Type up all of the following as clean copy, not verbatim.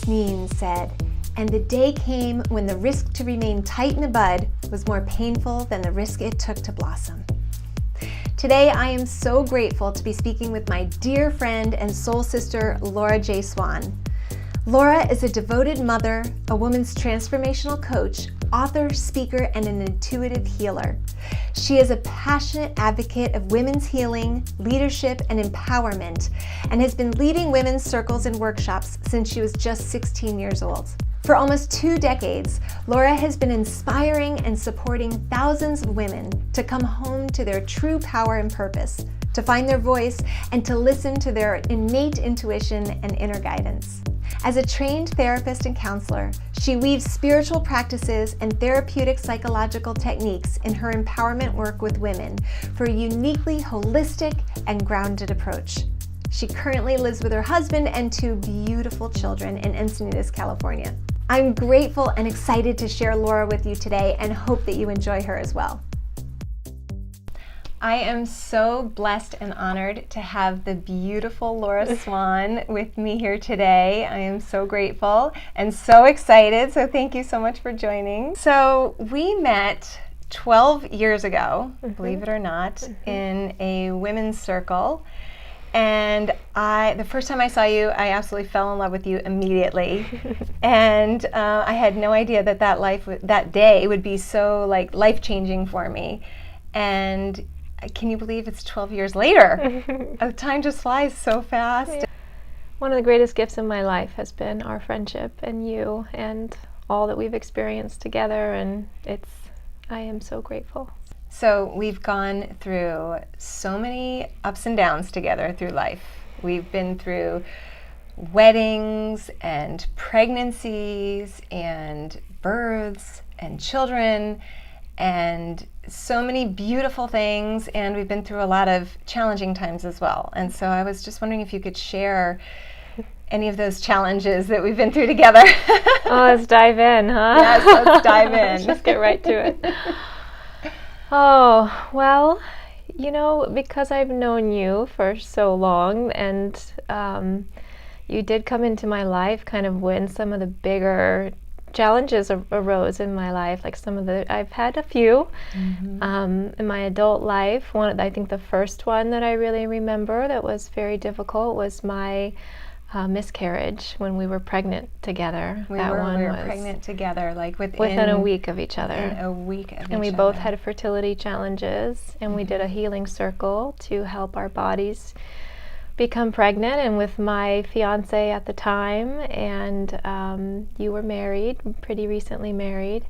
Swan said, "And the day came when the risk to remain tight in the bud was more painful than the risk it took to blossom." Today, I am so grateful to be speaking with my dear friend and soul sister, Laura J. Swan. Laura is a devoted mother, a woman's transformational coach, author, speaker, and an intuitive healer. She is a passionate advocate of women's healing, leadership, and empowerment, and has been leading women's circles and workshops since she was just 16 years old. For almost 2 decades, Laura has been inspiring and supporting thousands of women to come home to their true power and purpose, to find their voice, and to listen to their innate intuition and inner guidance. As a trained therapist and counselor, she weaves spiritual practices and therapeutic psychological techniques in her empowerment work with women for a uniquely holistic and grounded approach. She currently lives with her husband and 2 beautiful children in Encinitas, California. I'm grateful and excited to share Laura with you today and hope that you enjoy her as well. I am so blessed and honored to have the beautiful Laura Swan with me here today. I am so grateful and so excited, so thank you so much for joining. So we met 12 years ago, believe it or not, in a women's circle. And the first time I saw you, I absolutely fell in love with you immediately. And I had no idea that day would be so life-changing for me. And can you believe it's 12 years later? Time just flies so fast. Yeah. One of the greatest gifts in my life has been our friendship and you and all that we've experienced together, and I am so grateful. So we've gone through so many ups and downs together through life. We've been through weddings and pregnancies and births and children and so many beautiful things, and we've been through a lot of challenging times as well. And so I was just wondering if you could share any of those challenges that we've been through together. Oh, let's dive in, huh? Yes, let's dive in. Let's just get right to it. Oh, well, because I've known you for so long, and you did come into my life kind of when some of the bigger challenges arose in my life, I've had a few in my adult life. I think the first one that I really remember that was very difficult was my miscarriage when we were pregnant together. We were pregnant together, within a week of each other. And we both had fertility challenges, and we did a healing circle to help our bodies become pregnant, and with my fiance at the time, and you were married, pretty recently married.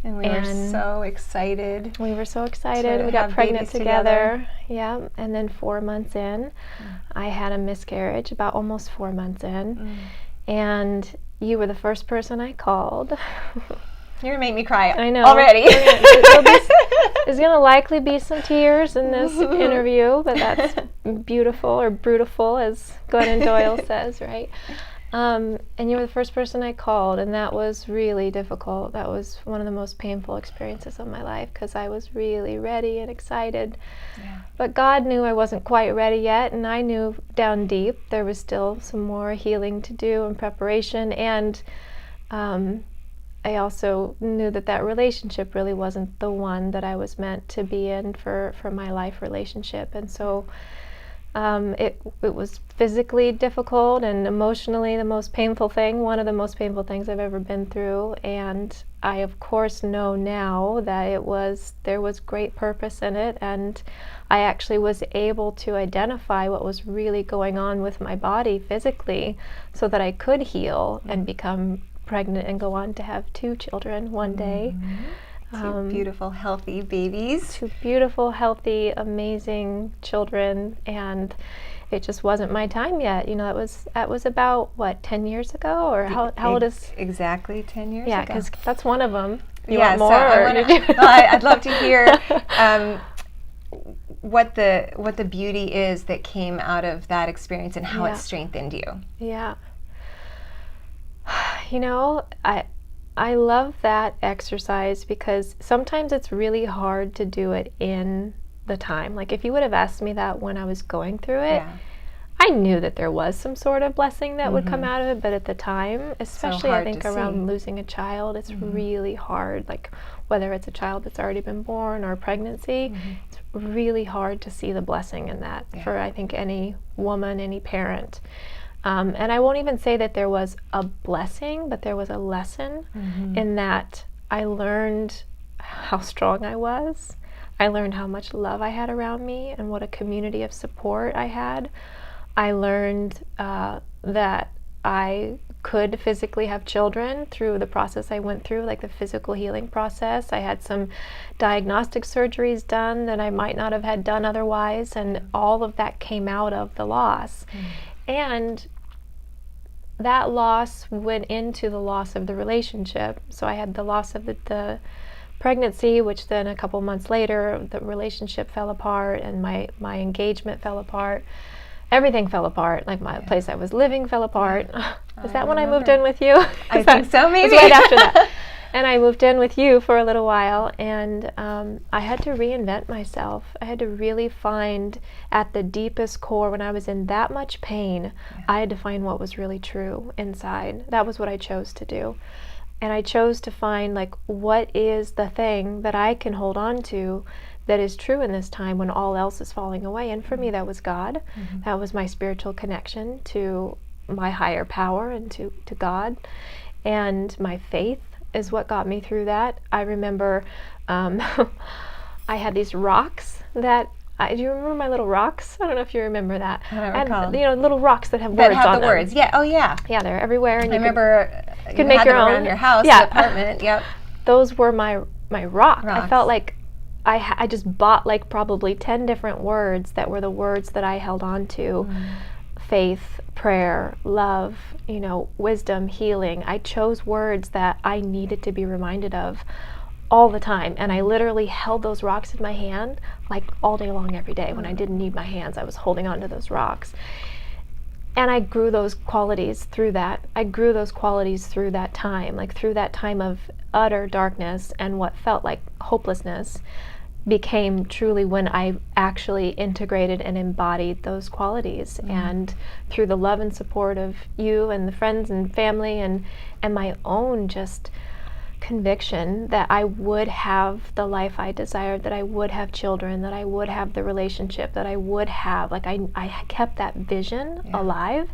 And we were so excited. We were so excited. We got pregnant together. Yeah, and then 4 months in, I had a miscarriage, about almost 4 months in. And you were the first person I called. You're going to make me cry. I know. Already. There's going to likely be some tears in this interview, but that's beautiful, or brutiful, as Glennon Doyle says, right? And you were the first person I called, and that was really difficult. That was one of the most painful experiences of my life, because I was really ready and excited. Yeah. But God knew I wasn't quite ready yet, and I knew down deep there was still some more healing to do and preparation, and I also knew that relationship really wasn't the one that I was meant to be in for my life relationship. And so it was physically difficult and emotionally the most painful thing, one of the most painful things I've ever been through. And I, of course, know now that there was great purpose in it, and I actually was able to identify what was really going on with my body physically so that I could heal and become pregnant and go on to have 2 children one day. 2 beautiful, healthy babies. 2 beautiful, healthy, amazing children, and it just wasn't my time yet. That was about, 10 years ago? Or how old is... Exactly 10 years ago. Yeah, because that's one of them. You want more? So I'd love to hear what the beauty is that came out of that experience and how it strengthened you. Yeah. I love that exercise because sometimes it's really hard to do it in the time. Like if you would have asked me that when I was going through it, I knew that there was some sort of blessing that would come out of it, but at the time, especially I think around losing a child, it's really hard. Like whether it's a child that's already been born or pregnancy, it's really hard to see the blessing in that for I think any woman, any parent. And I won't even say that there was a blessing, but there was a lesson in that I learned how strong I was. I learned how much love I had around me and what a community of support I had. I learned that I could physically have children through the process I went through, like the physical healing process. I had some diagnostic surgeries done that I might not have had done otherwise, and all of that came out of the loss. And that loss went into the loss of the relationship. So I had the loss of the pregnancy, which then a couple months later, the relationship fell apart and my engagement fell apart. Everything fell apart. Like my place I was living fell apart. Is that when I moved in with you? I think so, maybe. It was right after that. And I moved in with you for a little while, and I had to reinvent myself. I had to really find at the deepest core, when I was in that much pain, I had to find what was really true inside. That was what I chose to do. And I chose to find, like, what is the thing that I can hold on to that is true in this time when all else is falling away. And for me, that was God. That was my spiritual connection to my higher power and to God. And my faith is what got me through that. I remember I had these rocks that, do you remember my little rocks? I don't know if you remember that. I don't recall. You know, little rocks that have words on them. The words, yeah. Oh, yeah. Yeah, they're everywhere. And I remember you could make your own around your house, the apartment. Yep. Those were my rock. I felt like I just bought like probably 10 different words that were the words that I held on to. Faith, prayer, love, you know, wisdom, healing. I chose words that I needed to be reminded of all the time. And I literally held those rocks in my hand like all day long every day. When I didn't need my hands, I was holding on to those rocks. And I grew those qualities through that. I grew those qualities through that time, like through that time of utter darkness and what felt like hopelessness became truly when I actually integrated and embodied those qualities. And through the love and support of you and the friends and family and my own just conviction that I would have the life I desired, that I would have children, that I would have the relationship, that I would have, like I kept that vision alive.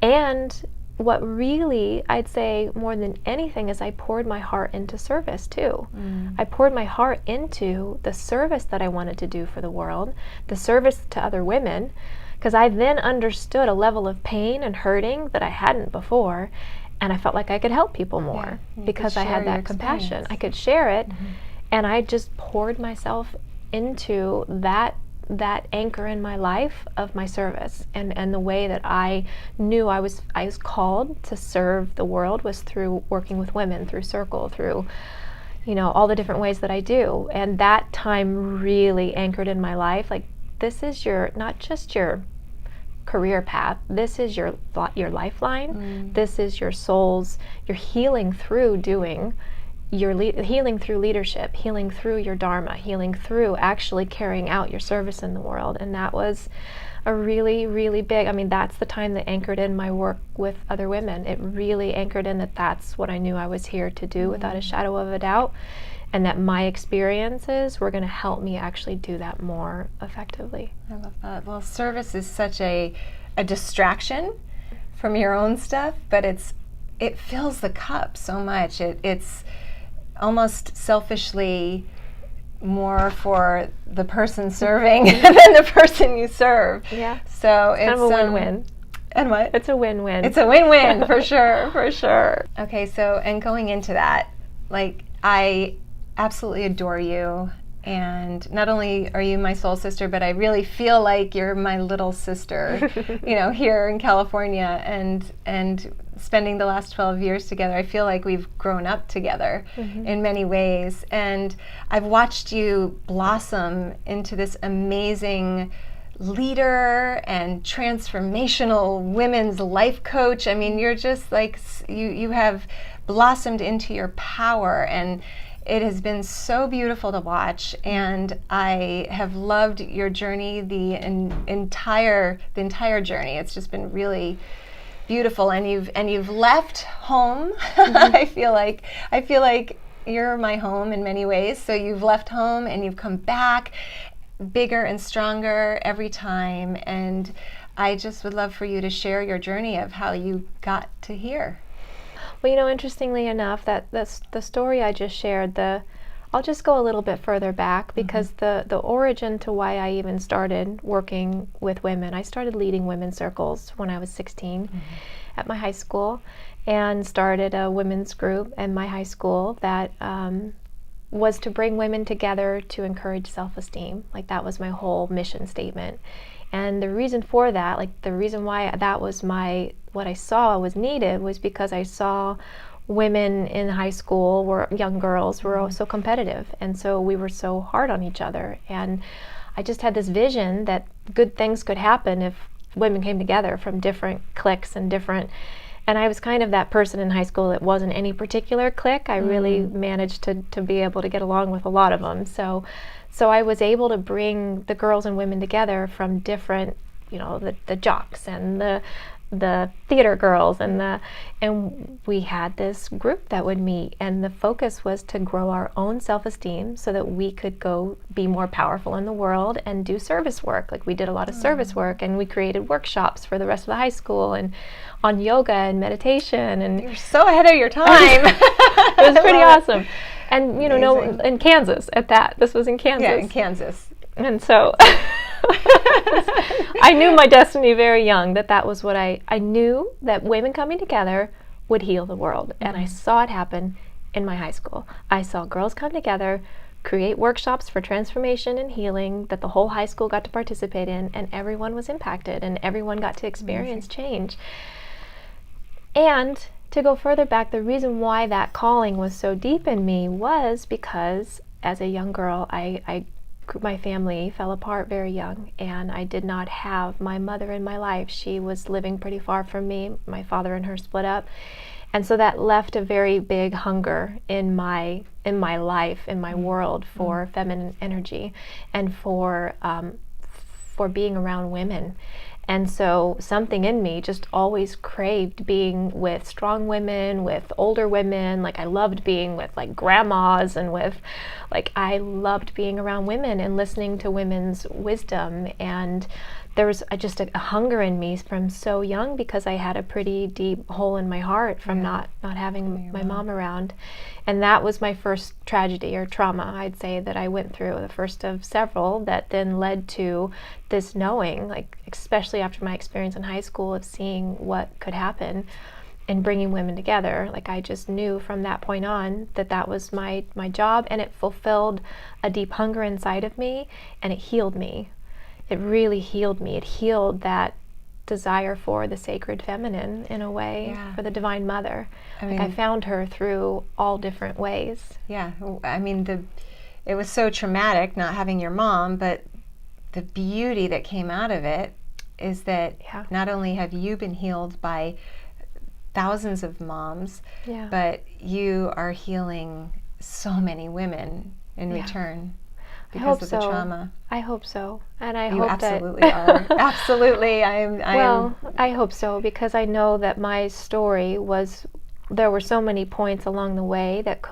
And what really, I'd say more than anything, is I poured my heart into service too. I poured my heart into the service that I wanted to do for the world, the service to other women, because I then understood a level of pain and hurting that I hadn't before, and I felt like I could help people more because I had that compassion. I could share it, and I just poured myself into that anchor in my life of my service, and the way that I knew I was called to serve the world was through working with women, through Circle, through, you know, all the different ways that I do. And that time really anchored in my life, like, this is not just your career path, this is your lifeline. This is your soul's, you're healing through doing, you're healing through leadership, healing through your dharma, healing through actually carrying out your service in the world. And that was a really, really big, I mean, that's the time that anchored in my work with other women. It really anchored in that that's what I knew I was here to do without a shadow of a doubt, and that my experiences were going to help me actually do that more effectively. I love that. Well, service is such a distraction from your own stuff, but it fills the cup so much. It's almost selfishly more for the person serving than the person you serve. Yeah. So it's kind of a win-win. And what? It's a win-win. It's a win-win for sure, for sure. Okay, so, and going into that, like, I absolutely adore you. And not only are you my soul sister, but I really feel like you're my little sister, you know, here in California, and spending the last 12 years together. I feel like we've grown up together in many ways. And I've watched you blossom into this amazing leader and transformational women's life coach. I mean, you're just like, you have blossomed into your power, and it has been so beautiful to watch, and I have loved your journey, the entire journey. It's just been really beautiful, and you've left home. I feel like you're my home in many ways. So you've left home and you've come back bigger and stronger every time, and I just would love for you to share your journey of how you got to here. Well, interestingly enough, the story I just shared, I'll just go a little bit further back, because the origin to why I even started working with women, I started leading women's circles when I was 16 at my high school, and started a women's group in my high school that was to bring women together to encourage self-esteem. Like, that was my whole mission statement. And the reason for that, like the reason why that was what I saw was needed, was because I saw women in high school, young girls were so competitive, and so we were so hard on each other. And I just had this vision that good things could happen if women came together from different cliques and I was kind of that person in high school that wasn't any particular clique. I really managed to be able to get along with a lot of them. So I was able to bring the girls and women together from different, the jocks and the theater girls and we had this group that would meet, and the focus was to grow our own self-esteem so that we could go be more powerful in the world and do service work. Like, we did a lot of service work, and we created workshops for the rest of the high school and on yoga and meditation. And you're so ahead of your time. It was pretty awesome. And in Kansas at that. This was in Kansas. Yeah, in Kansas. And so I knew my destiny very young, that was what I knew, that women coming together would heal the world. And I saw it happen in my high school. I saw girls come together, create workshops for transformation and healing that the whole high school got to participate in, and everyone was impacted, and everyone got to experience change. And to go further back, the reason why that calling was so deep in me was because as a young girl, my family fell apart very young, and I did not have my mother in my life. She was living pretty far from me. My father and her split up, and so that left a very big hunger in my life, in my world, for feminine energy and for being around women. And so something in me just always craved being with strong women, with older women. Like, I loved being with like grandmas, and I loved being around women and listening to women's wisdom. And there was just a hunger in me from so young, because I had a pretty deep hole in my heart from not having my mom around. And that was my first tragedy or trauma, I'd say, that I went through, the first of several that then led to this knowing, like, especially after my experience in high school of seeing what could happen in bringing women together. Like, I just knew from that point on that was my job, and it fulfilled a deep hunger inside of me, and it healed me. It really healed me. It healed that desire for the sacred feminine, in a way, for the Divine Mother. I found her through all different ways. Yeah, I mean, it was so traumatic not having your mom, but the beauty that came out of it is that not only have you been healed by thousands of moms, but you are healing so many women in return. Because of the trauma. I hope so. And I you hope absolutely are. Absolutely. I hope so, because I know that my story there were so many points along the way that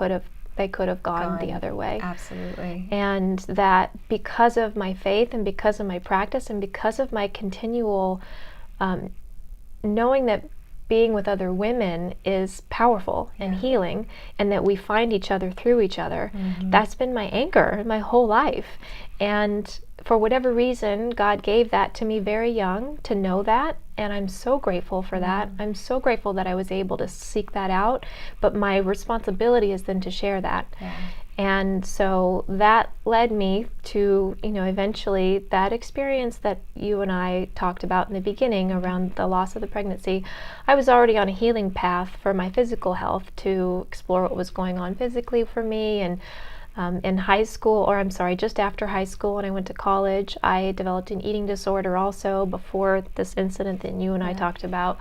they could have gone the other way. Absolutely. And that because of my faith, and because of my practice, and because of my continual knowing that being with other women is powerful and healing, and that we find each other through each other. That's been my anchor my whole life. And for whatever reason, God gave that to me very young, to know that, and I'm so grateful for that. I'm so grateful that I was able to seek that out, but my responsibility is then to share that. And so that led me to, eventually that experience that you and I talked about in the beginning around the loss of the pregnancy. I was already on a healing path for my physical health, to explore what was going on physically for me. And in high school, just after high school, when I went to college, I developed an eating disorder also, before this incident that you and I talked about.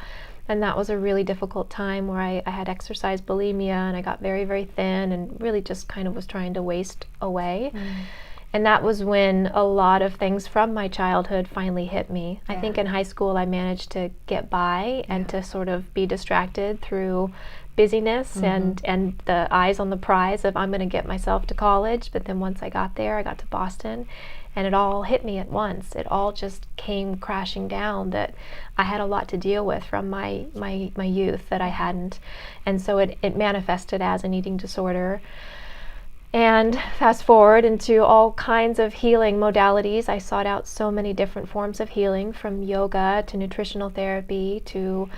And that was a really difficult time where I had exercise bulimia, and I got very, very thin and really just kind of was trying to waste away. And that was when a lot of things from my childhood finally hit me. I think in high school I managed to get by and to sort of be distracted through busyness and the eyes on the prize of I'm going to get myself to college. But then once I got there, I got to Boston, and it all hit me at once. It all just came crashing down that I had a lot to deal with from my youth that I hadn't. And so it manifested as an eating disorder. And fast forward into all kinds of healing modalities. I sought out so many different forms of healing, from yoga to nutritional therapy to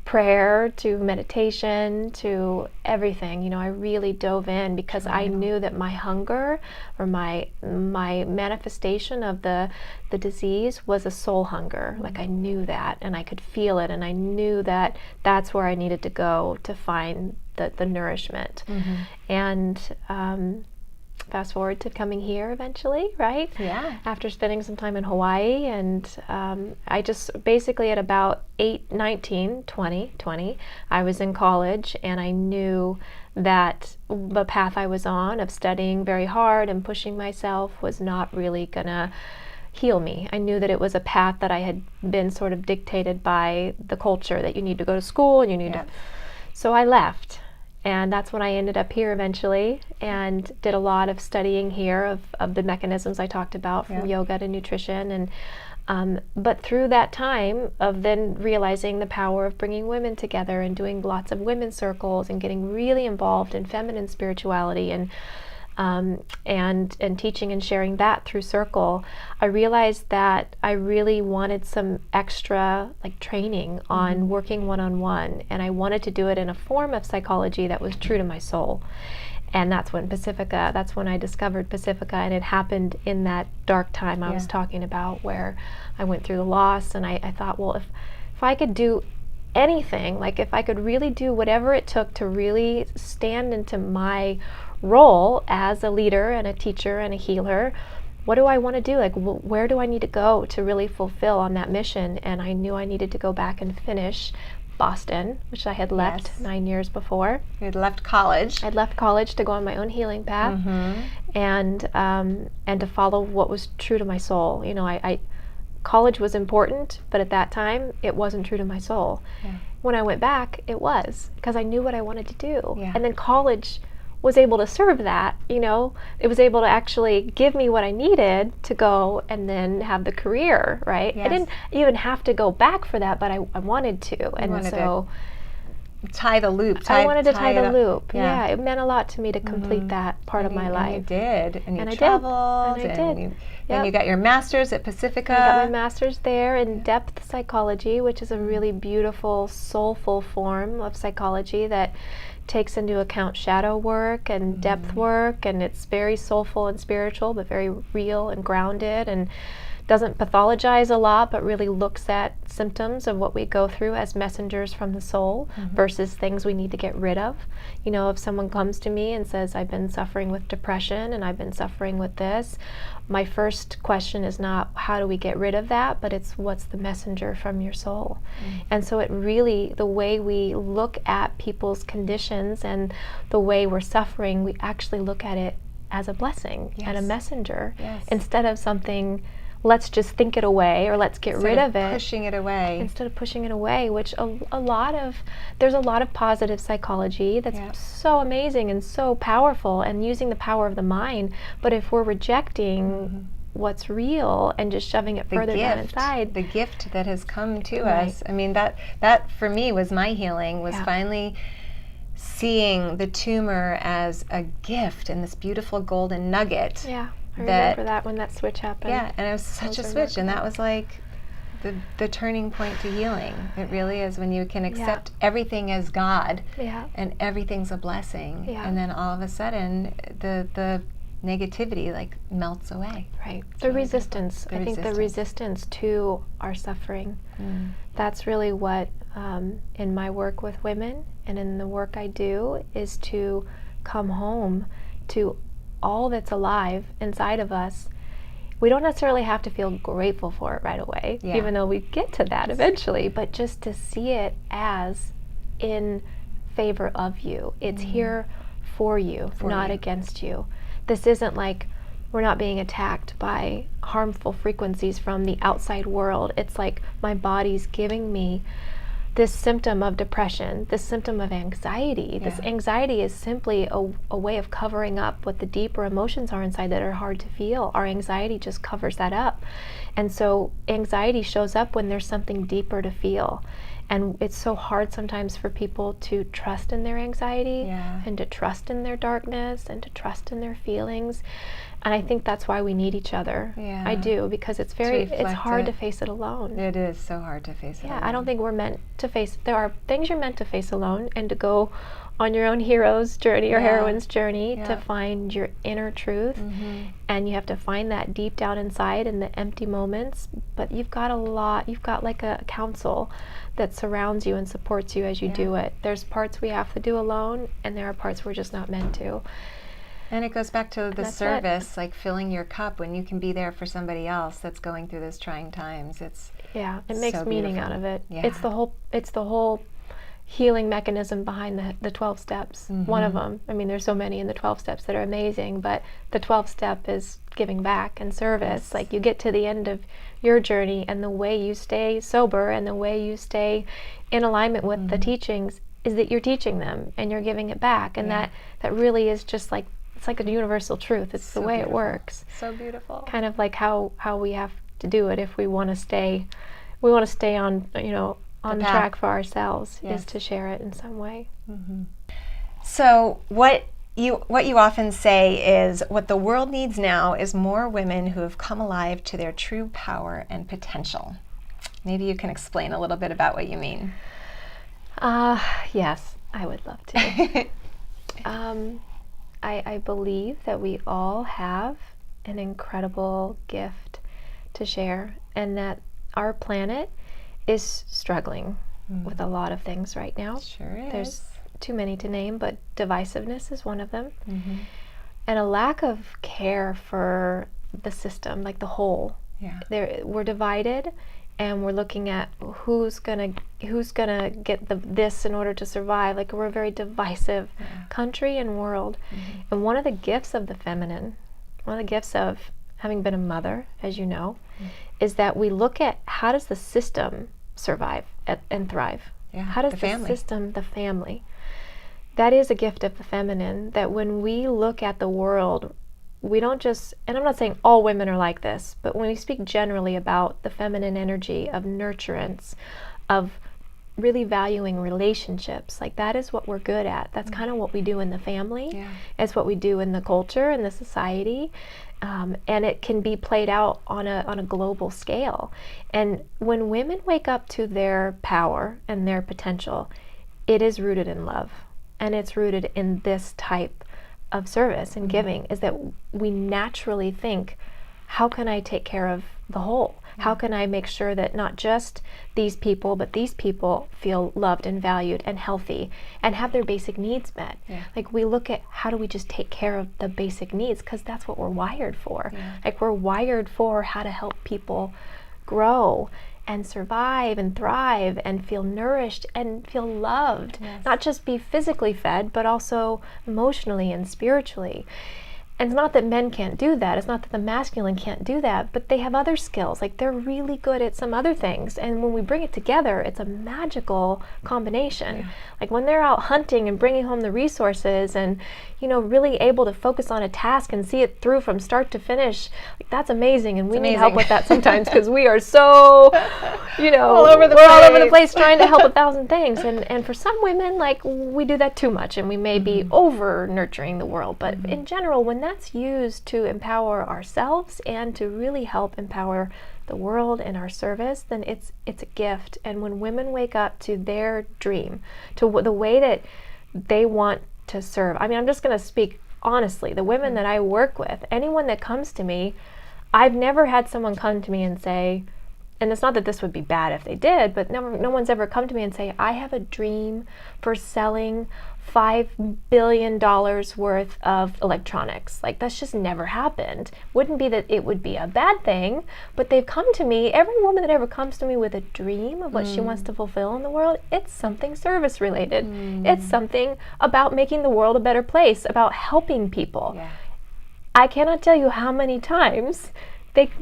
prayer to meditation to everything. You know, I really dove in because I knew that my hunger or my manifestation of the disease was a soul hunger. Like I knew that, and I could feel it, and I knew that that's where I needed to go to find the nourishment. And fast forward to coming here eventually, right? Yeah. After spending some time in Hawaii, and I just basically at about 20, I was in college, and I knew that the path I was on of studying very hard and pushing myself was not really gonna heal me. I knew that it was a path that I had been sort of dictated by the culture, that you need to go to school and you need to. So I left. And that's when I ended up here eventually, and did a lot of studying here of the mechanisms I talked about, from yoga to nutrition. And but through that time of then realizing the power of bringing women together and doing lots of women's circles and getting really involved in feminine spirituality and teaching and sharing that through Circle, I realized that I really wanted some extra training on working one-on-one, and I wanted to do it in a form of psychology that was true to my soul. And that's when I discovered Pacifica, and it happened in that dark time I was talking about, where I went through the loss, and I thought, well, if I could do anything, if I could really do whatever it took to really stand into my role as a leader and a teacher and a healer, what do I want to do? Where do I need to go to really fulfill on that mission? And I knew I needed to go back and finish Boston, which I had left 9 years before. You had left college. I'd left college to go on my own healing path, and to follow what was true to my soul. You know, college was important, but at that time it wasn't true to my soul. When I went back, it was, because I knew what I wanted to do. And then college was able to serve that, you know. It was able to actually give me what I needed to go and then have the career, right? I didn't even have to go back for that, but I wanted to. And so tie the loop. I wanted to tie the loop. Yeah, it meant a lot to me to complete that part of my life. And you did, and you traveled, and you got your master's at Pacifica. I got my master's there in depth psychology, which is a really beautiful, soulful form of psychology that takes into account shadow work and depth work, and it's very soulful and spiritual, but very real and grounded, and doesn't pathologize a lot, but really looks at symptoms of what we go through as messengers from the soul versus things we need to get rid of. You know, if someone comes to me and says, I've been suffering with depression and I've been suffering with this, my first question is not how do we get rid of that, but it's what's the messenger from your soul. And so it really, the way we look at people's conditions and the way we're suffering, we actually look at it as a blessing and a messenger instead of something, let's just think it away or let's get rid of it. Pushing it away. Instead of pushing it away, which there's a lot of positive psychology that's so amazing and so powerful, and using the power of the mind. But if we're rejecting what's real and just shoving it further down inside. The gift that has come to us. I mean, that for me was my healing, was finally seeing the tumor as a gift and this beautiful golden nugget. Yeah. I remember that when that switch happened. Yeah, and it was such a switch, and that was like the turning point to healing. It really is, when you can accept everything as God, and everything's a blessing, and then all of a sudden the negativity melts away. Right. The resistance. I think the resistance to our suffering. That's really what in my work with women and in the work I do is to come home to all that's alive inside of us, we don't necessarily have to feel grateful for it right away, even though we get to that eventually, but just to see it as in favor of you. It's here for you, not against you. This isn't like we're not being attacked by harmful frequencies from the outside world. It's like my body's giving me this symptom of depression, this symptom of anxiety. This anxiety is simply a way of covering up what the deeper emotions are inside that are hard to feel. Our anxiety just covers that up. And so anxiety shows up when there's something deeper to feel. And it's so hard sometimes for people to trust in their anxiety and to trust in their darkness and to trust in their feelings. And I think that's why we need each other. I do, because it's hard to face it alone. It is so hard to face it alone. I don't think we're meant to face, there are things you're meant to face alone and to go on your own hero's journey or heroine's journey to find your inner truth. And you have to find that deep down inside in the empty moments. But you've got like a council that surrounds you and supports you as you do it. There's parts we have to do alone, and there are parts we're just not meant to. And it goes back to the service, like filling your cup when you can be there for somebody else that's going through those trying times. It makes so meaning beautiful. out of it. It's the whole healing mechanism behind the 12 steps. One of them. I mean, there's so many in the 12 steps that are amazing, but the 12th step is giving back and service. Like, you get to the end of your journey, and the way you stay sober and the way you stay in alignment with the teachings is that you're teaching them and you're giving it back. And that really is just like, it's like a universal truth. It's so the way beautiful. It works. So beautiful. Kind of like how we have to do it if we want to stay on, on the track for ourselves, is to share it in some way. So what you often say is, what the world needs now is more women who have come alive to their true power and potential. Maybe you can explain a little bit about what you mean. Yes, I would love to. I believe that we all have an incredible gift to share, and that our planet is struggling with a lot of things right now. Sure is. There's too many to name, but divisiveness is one of them. And a lack of care for the system, like the whole. We're divided, and we're looking at who's gonna get this in order to survive. Like, we're a very divisive country and world. And one of the gifts of the feminine, one of the gifts of having been a mother, as you know, is that we look at how does the system survive and thrive. How does the system, the family. That is a gift of the feminine, that when we look at the world, we don't just, and I'm not saying all women are like this, but when we speak generally about the feminine energy of nurturance, of really valuing relationships, like, that is what we're good at. That's kind of what we do in the family. It's what we do in the culture and the society. And it can be played out on a global scale. And when women wake up to their power and their potential, it is rooted in love. And it's rooted in this type of service and giving, is that we naturally think, how can I take care of the whole? How can I make sure that not just these people, but these people feel loved and valued and healthy and have their basic needs met? Like, we look at how do we just take care of the basic needs, because that's what we're wired for. Like, we're wired for how to help people grow and survive and thrive and feel nourished and feel loved. Not just be physically fed, but also emotionally and spiritually. And it's not that men can't do that. It's not that the masculine can't do that, but they have other skills. Like, they're really good at some other things. And when we bring it together, it's a magical combination. Like, when they're out hunting and bringing home the resources and, really able to focus on a task and see it through from start to finish, like, that's amazing. And we need help with that sometimes, because we are so, all over the place trying to help 1,000 things. And for some women, like, we do that too much, and we may be over nurturing the world. But in general, when that's used to empower ourselves and to really help empower the world in our service, then it's a gift. And when women wake up to their dream, to the way that they want to serve, I mean, I'm just going to speak honestly, the women that I work with, anyone that comes to me, I've never had someone come to me and say, and it's not that this would be bad if they did, but no one's ever come to me and say, I have a dream for selling $5 billion worth of electronics. Like, that's just never happened. Wouldn't be that it would be a bad thing, but they've come to me, every woman that ever comes to me with a dream of what she wants to fulfill in the world, it's something service related. It's something about making the world a better place, about helping people. Yeah. I cannot tell you how many times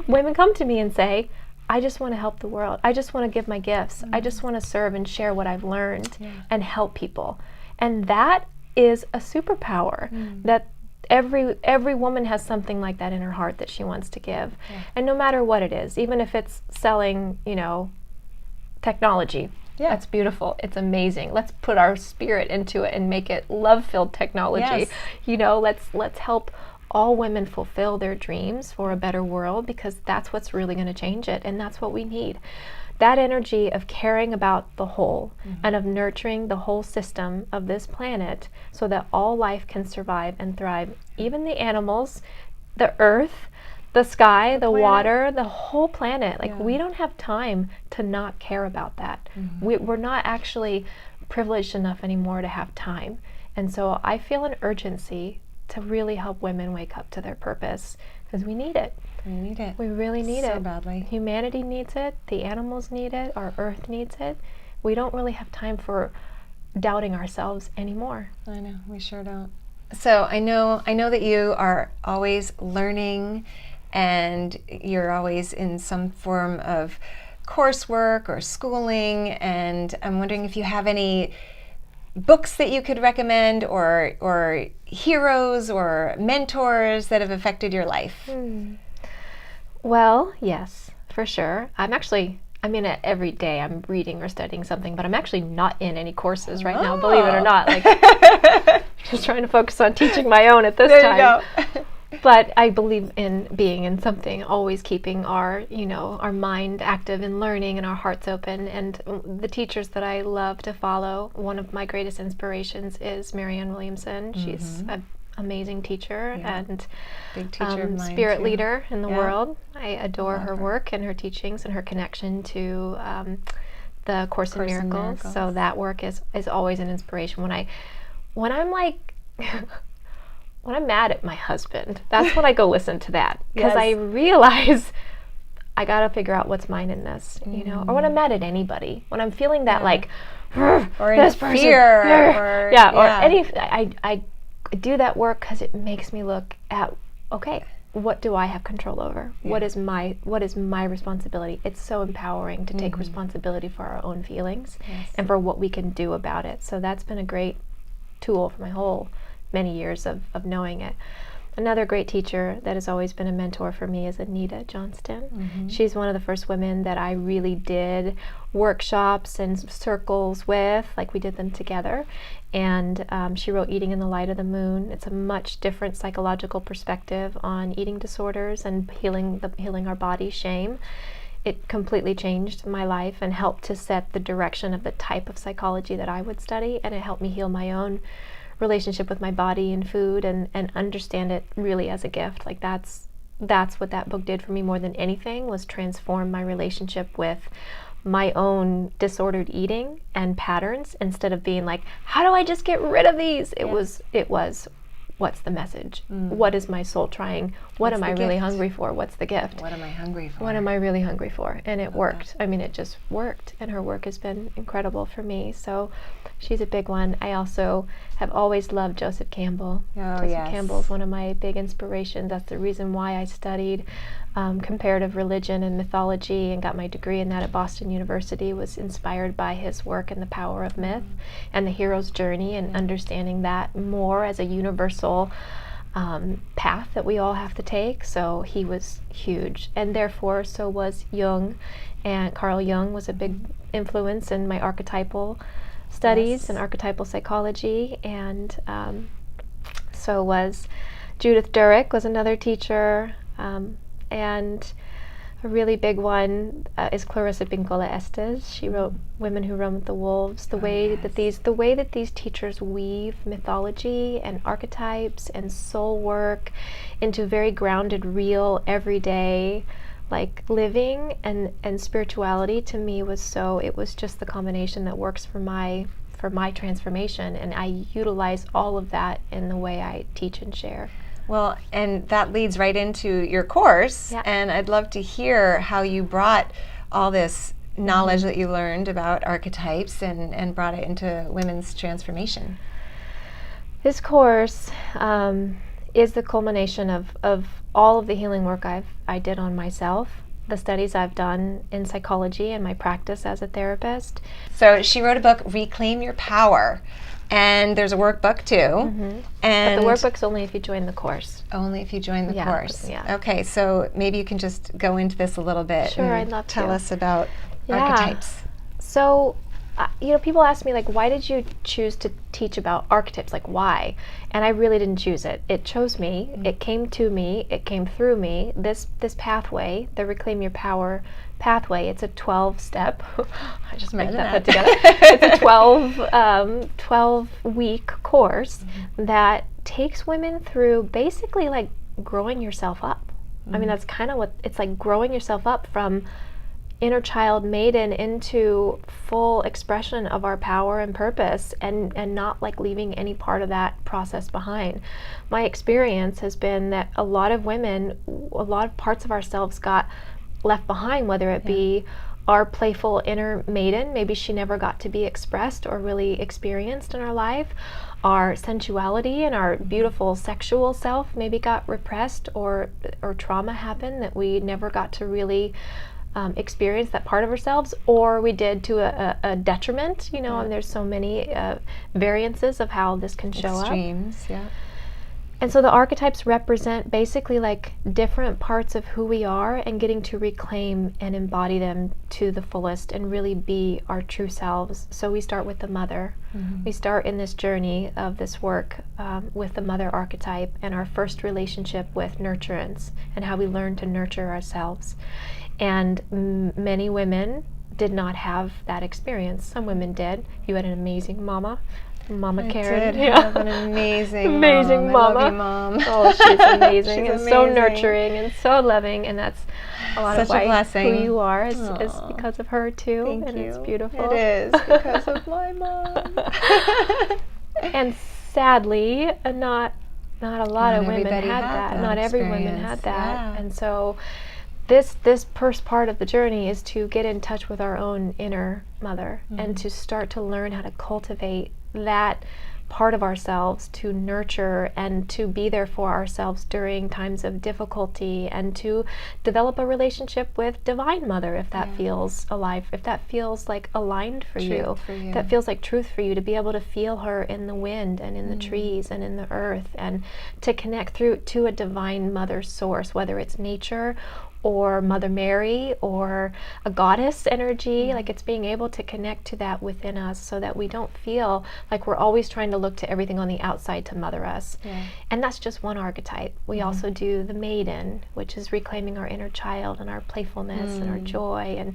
women come to me and say, I just want to help the world. I just want to give my gifts. I just want to serve and share what I've learned and help people. And that is a superpower that every woman has something like that in her heart that she wants to give. Yeah. And no matter what it is, even if it's selling, technology, that's beautiful. It's amazing. Let's put our spirit into it and make it love-filled technology. Yes. Let's help all women fulfill their dreams for a better world, because that's what's really going to change it, and that's what we need. That energy of caring about the whole and of nurturing the whole system of this planet so that all life can survive and thrive, even the animals, the earth, the sky, the water, the whole planet. Like, we don't have time to not care about that. We're not actually privileged enough anymore to have time. And so I feel an urgency to really help women wake up to their purpose, because we need it. We need it. We really need it. So badly. Humanity needs it. The animals need it. Our earth needs it. We don't really have time for doubting ourselves anymore. I know, we sure don't. So I know that you are always learning, and you're always in some form of coursework or schooling, and I'm wondering if you have any books that you could recommend, or heroes or mentors that have affected your life. Well, yes, for sure. Every day I'm reading or studying something, but I'm actually not in any courses right now, believe it or not. Like, just trying to focus on teaching my own at this time. There you go. But I believe in being in something, always keeping our mind active and learning and our hearts open. And the teachers that I love to follow, one of my greatest inspirations is Marianne Williamson. She's an amazing teacher and big teacher of mine spirit too. Leader in the world. I adore her work and her teachings and her connection to the Course in Miracles. So that work is always an inspiration. When I'm like when I'm mad at my husband, that's when I go listen to that, because I realize I gotta figure out what's mine in this, or when I'm mad at anybody, when I'm feeling that or in fear, I do that work because it makes me look at, okay, what do I have control over? What is my responsibility? It's so empowering to take responsibility for our own feelings and for what we can do about it. So that's been a great tool for my whole many years of knowing it. Another great teacher that has always been a mentor for me is Anita Johnston. She's one of the first women that I really did workshops and circles with, like we did them together. And she wrote Eating in the Light of the Moon. It's a much different psychological perspective on eating disorders and healing our body shame. It completely changed my life and helped to set the direction of the type of psychology that I would study, and it helped me heal my own relationship with my body and food, and understand it really as a gift. Like, that's what that book did for me more than anything, was transform my relationship with my own disordered eating and patterns, instead of being like, how do I just get rid of these? It was what's the message? What is my soul trying? What am I really hungry for? What's the gift? What am I hungry for? What am I really hungry for? And it worked. It just worked, and her work has been incredible for me. So she's a big one. I also have always loved Joseph Campbell. Joseph Campbell is one of my big inspirations. That's the reason why I studied comparative religion and mythology and got my degree in that at Boston University, was inspired by his work and the power of myth and the hero's journey, and understanding that more as a universal path that we all have to take. So he was huge, and therefore so was Jung, and Carl Jung was a big influence in my archetypal studies and archetypal psychology, and so was Judith Durick, was another teacher, and a really big one is Clarissa Pinkola Estes. She wrote Women Who Run with the Wolves. The way that these teachers weave mythology and archetypes and soul work into very grounded, real, everyday Like living and spirituality to me it was just the combination that works for my transformation, and I utilize all of that in the way I teach and share. Well, and that leads right into your course, Yeah. and I'd love to hear how you brought all this knowledge that you learned about archetypes and brought it into women's transformation. This course is the culmination of all of the healing work I did on myself, the studies I've done in psychology and my practice as a therapist. So she wrote a book, Reclaim Your Power, and there's a workbook too. Mm-hmm. And but the workbook's only if you join the course. Only if you join the course. Yeah. Okay, so maybe you can just go into this a little bit. Sure, I'd love to. Tell us about archetypes. So, people ask me, like, why did you choose to teach about archetypes? Like, why? And I really didn't choose it. It chose me. Mm-hmm. It came to me. It came through me. This pathway, the Reclaim Your Power pathway, it's a 12-step. I just made that put together. It's a 12-week course that takes women through basically like growing yourself up. Mm-hmm. I mean, that's kind of what it's like, growing yourself up from inner child maiden into full expression of our power and purpose, and not like leaving any part of that process behind. My experience has been that a lot of women, a lot of parts of ourselves got left behind, whether it be our playful inner maiden, maybe she never got to be expressed or really experienced in our life. Our sensuality and our beautiful sexual self maybe got repressed, or trauma happened that we never got to really experience that part of ourselves, or we did to a detriment, and there's so many variances of how this can show Extremes, up. And so the archetypes represent basically like different parts of who we are, and getting to reclaim and embody them to the fullest and really be our true selves. So we start with the mother. Mm-hmm. We start in this journey of this work with the mother archetype and our first relationship with nurturance and how we learn to nurture ourselves. And many women did not have that experience. Some women did. You had an amazing Mama Karen. I did have an amazing Mama. I love you, Mom. Oh, she's amazing. She's and amazing. So nurturing and so loving, and that's a lot of Such a why blessing. who you are is because of her too. Thank and you. It's beautiful. It is because of my mom. And sadly, not a lot of women had that. Not every woman had that. Yeah. And so this first part of the journey is to get in touch with our own inner mother, and to start to learn how to cultivate that part of ourselves, to nurture and to be there for ourselves during times of difficulty, and to develop a relationship with Divine Mother if that feels alive, if that feels like aligned for you, that feels like truth for you, to be able to feel her in the wind and in the trees and in the earth, and to connect through to a Divine Mother source, whether it's nature or Mother Mary or a goddess energy. Like, it's being able to connect to that within us, so that we don't feel like we're always trying to look to everything on the outside to mother us. And that's just one archetype. We also do the maiden, which is reclaiming our inner child and our playfulness and our joy, and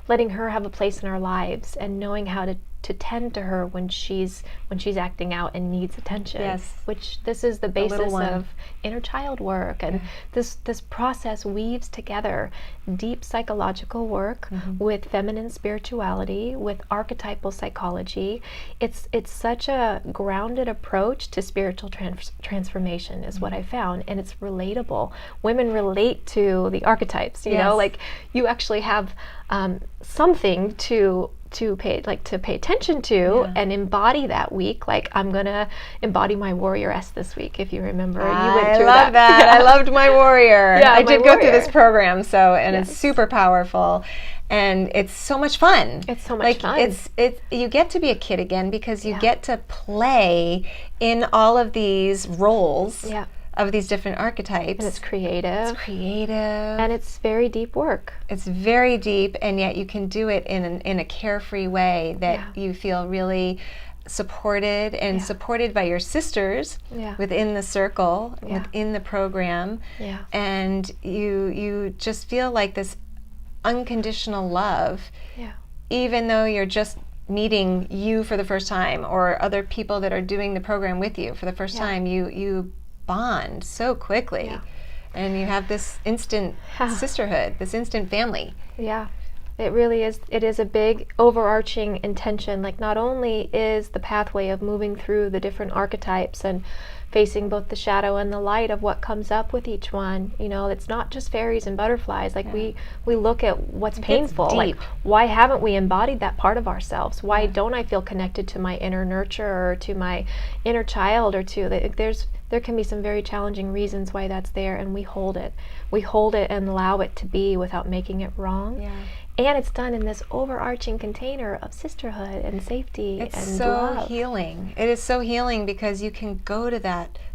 letting her have a place in our lives, and knowing how to tend to her when she's acting out and needs attention. Which this is the basis of inner child work, and this process weaves together deep psychological work with feminine spirituality, with archetypal psychology. It's such a grounded approach to spiritual transformation is what I found, and it's relatable. Women relate to the archetypes, you know, like you actually have something to pay attention to and embody that week. Like, I'm gonna embody my warrioress this week. If you remember, you went through that. I loved my warrior. I did go through this program, and it's super powerful, and it's so much fun. It's so much fun. It's you get to be a kid again, because you get to play in all of these roles. Of these different archetypes. And it's creative. And it's very deep work. It's very deep, and yet you can do it in a carefree way that you feel really supported, and supported by your sisters within the circle, within the program. And you just feel like this unconditional love, even though you're just meeting you for the first time, or other people that are doing the program with you for the first time. You bond so quickly, And you have this instant sisterhood, this instant family. Yeah. It really is. It is a big overarching intention. Like, not only is the pathway of moving through the different archetypes and facing both the shadow and the light of what comes up with each one, you know, it's not just fairies and butterflies. Like, we look at what's painful. Like, why haven't we embodied that part of ourselves? Why don't I feel connected to my inner nurture or to my inner child or to there can be some very challenging reasons why that's there, and we hold it. We hold it and allow it to be without making it wrong. Yeah. And it's done in this overarching container of sisterhood and safety and love. It's so healing. It is so healing because you can go to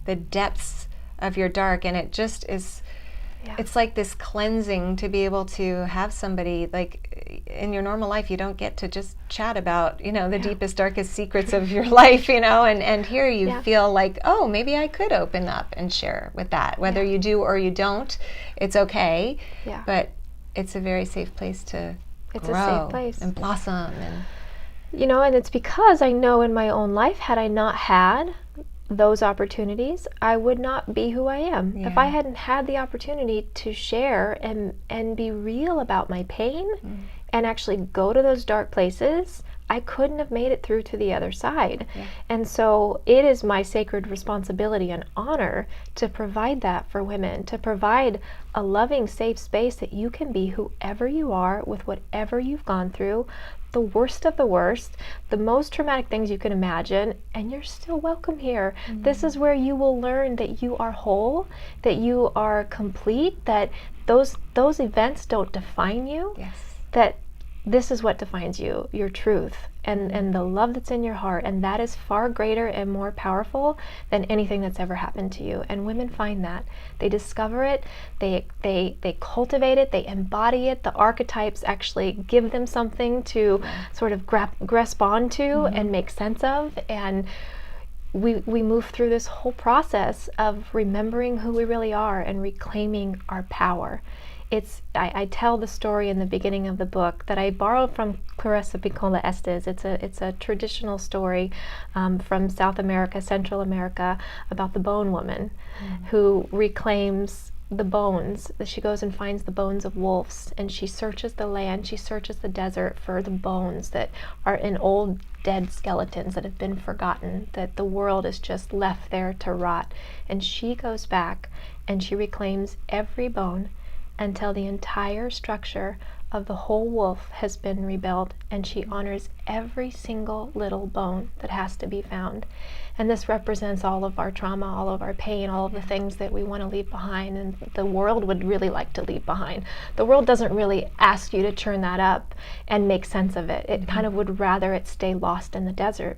the depths of your dark, and it just is, it's like this cleansing to be able to have somebody, like, in your normal life, you don't get to just chat about, you know, the deepest, darkest secrets of your life, you know, and here you feel like, oh, maybe I could open up and share with that. Whether you do or you don't, it's okay. Yeah. But it's a very safe place to grow a safe place and blossom. And you know, and it's because I know in my own life, had I not had those opportunities, I would not be who I am. If I hadn't had the opportunity to share and be real about my pain and actually go to those dark places, I couldn't have made it through to the other side. And so it is my sacred responsibility and honor to provide that for women, to provide a loving, safe space that you can be whoever you are with whatever you've gone through, the worst of the worst, the most traumatic things you can imagine, and you're still welcome here. This is where you will learn that you are whole, that you are complete, that those events don't define you, that this is what defines you, your truth, and the love that's in your heart, and that is far greater and more powerful than anything that's ever happened to you. And women find that. They discover it, they cultivate it, they embody it. The archetypes actually give them something to sort of grasp onto and make sense of, and we move through this whole process of remembering who we really are and reclaiming our power. I tell the story in the beginning of the book that I borrowed from Clarissa Pinkola Estes. It's a traditional story from South America, Central America, about the bone woman who reclaims the bones. She goes and finds the bones of wolves, and she searches the land, she searches the desert for the bones that are in old dead skeletons that have been forgotten, that the world is just left there to rot. And she goes back and she reclaims every bone until the entire structure of the whole wolf has been rebuilt, and she honors every single little bone that has to be found. And this represents all of our trauma, all of our pain, all of the things that we want to leave behind, and the world would really like to leave behind. The world doesn't really ask you to churn that up and make sense of it. It kind of would rather it stay lost in the desert.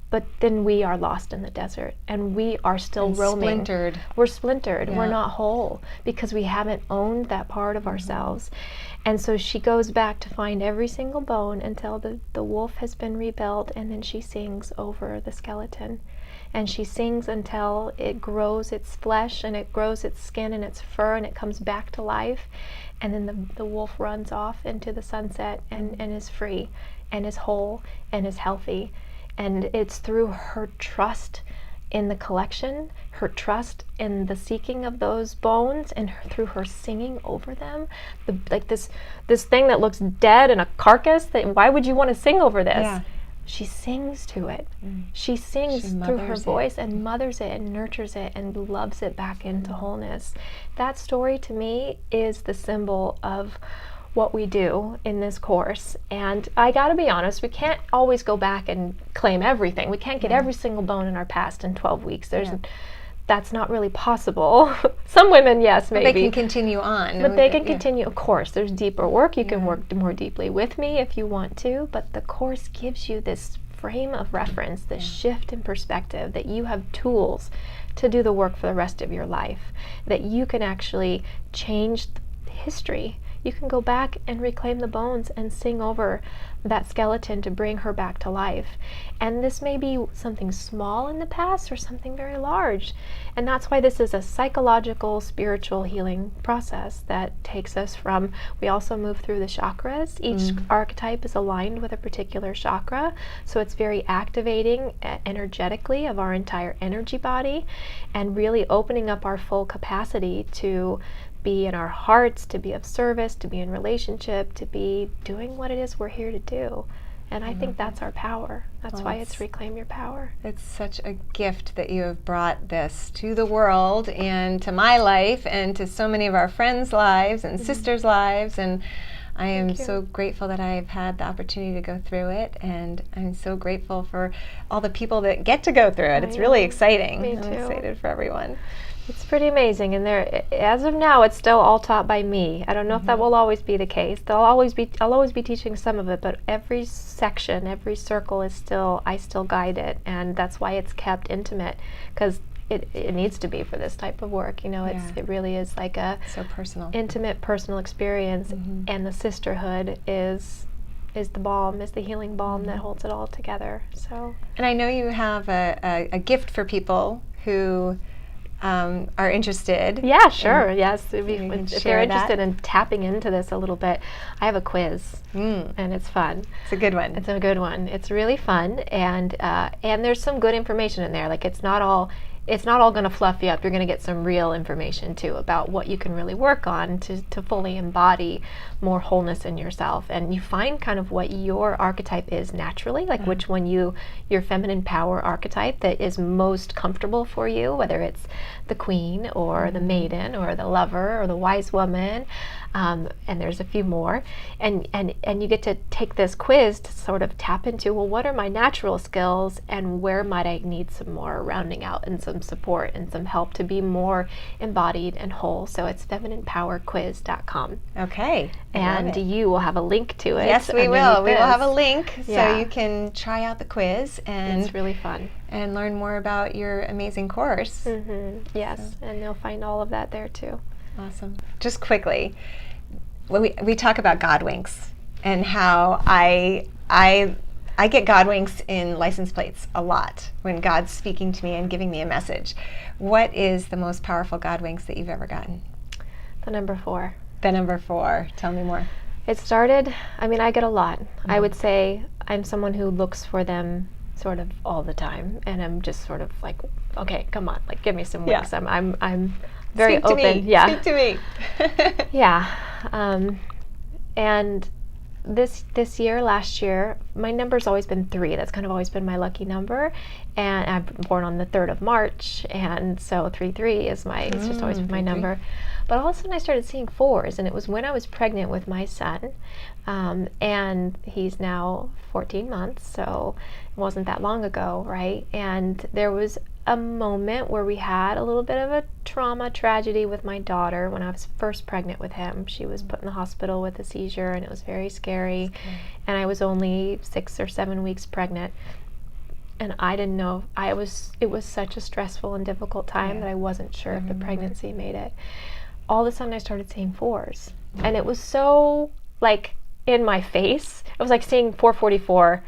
But then we are lost in the desert, and we are still roaming. Splintered. We're splintered. We're not whole because we haven't owned that part of ourselves. And so she goes back to find every single bone until the wolf has been rebuilt, and then she sings over the skeleton. And she sings until it grows its flesh, and it grows its skin and its fur, and it comes back to life. And then the wolf runs off into the sunset and is free and is whole and is healthy. And it's through her trust in the collection, her trust in the seeking of those bones, and through her singing over them, like this thing that looks dead and a carcass. That why would you want to sing over this? Yeah. She sings to it. She sings through her voice and mothers it and nurtures it and loves it back into wholeness. That story to me is the symbol of what we do in this course. And I gotta be honest, we can't always go back and claim everything. We can't get every single bone in our past in 12 weeks. That's not really possible. Some women, yes, maybe. But they can continue on. But they can continue. Of course, there's deeper work. You can work more deeply with me if you want to, but the course gives you this frame of reference, this shift in perspective, that you have tools to do the work for the rest of your life, that you can actually change history. you can go back and reclaim the bones and sing over that skeleton to bring her back to life. And this may be something small in the past or something very large. And that's why this is a psychological, spiritual healing process that takes us from, we also move through the chakras. Each archetype is aligned with a particular chakra. So it's very activating energetically of our entire energy body and really opening up our full capacity to be in our hearts, to be of service, to be in relationship, to be doing what it is we're here to do. And I think that's our power. That's why it's Reclaim Your Power. It's such a gift that you have brought this to the world and to my life and to so many of our friends' lives and sisters' lives. And I am so grateful that I've had the opportunity to go through it. And I'm so grateful for all the people that get to go through it. It's really exciting. Me too. I'm excited for everyone. It's pretty amazing, and as of now, it's still all taught by me. I don't know if that will always be the case. I'll always be teaching some of it, but every section, every circle is I still guide it, and that's why it's kept intimate, because it needs to be for this type of work. It really is like a so personal, intimate, personal experience, and the sisterhood is the balm, is the healing balm that holds it all together. So, and I know you have a gift for people who are interested. Yeah, sure. Yes, if they're interested that. in tapping into this a little bit, I have a quiz, and it's fun. It's a good one. It's a good one. It's really fun, and there's some good information in there. Like it's not all going to fluff you up. You're going to get some real information too about what you can really work on to fully embody more wholeness in yourself. And you find kind of what your archetype is naturally, like which one your feminine power archetype that is most comfortable for you, whether it's the queen or the maiden or the lover or the wise woman. And there's a few more, and you get to take this quiz to sort of tap into, well, what are my natural skills and where might I need some more rounding out and some support and some help to be more embodied and whole. So it's femininepowerquiz.com. Okay. And you will have a link to it. Yes, we will. We will have a link Yeah. so you can try out the quiz and it's really fun. And learn more about your amazing course. Yes, and you'll find all of that there too. Awesome. Just quickly, we talk about God winks and how I get God winks in license plates a lot when God's speaking to me and giving me a message. What is the most powerful God winks that you've ever gotten? The number 4. The number 4. Tell me more. It started, I get a lot. I would say I'm someone who looks for them sort of all the time, and I'm just sort of like, okay, come on, like give me some winks. I'm very Speak to open. me. Yeah. Speak to me. Yeah. And last year, my number's always been 3. That's kind of always been my lucky number. And I'm born on the 3rd of March, and so 33 is it's just always been my number. But all of a sudden I started seeing 4s, and it was when I was pregnant with my son. And he's now 14 months, so it wasn't that long ago, right? And there was a moment where we had a little bit of a tragedy with my daughter when I was first pregnant with him. She was put in the hospital with a seizure, and it was very scary. And I was only 6 or 7 weeks pregnant. And I didn't know, it was such a stressful and difficult time that I wasn't sure if the pregnancy made it. All of a sudden I started seeing 4s. And it was so like in my face. It was like seeing 444.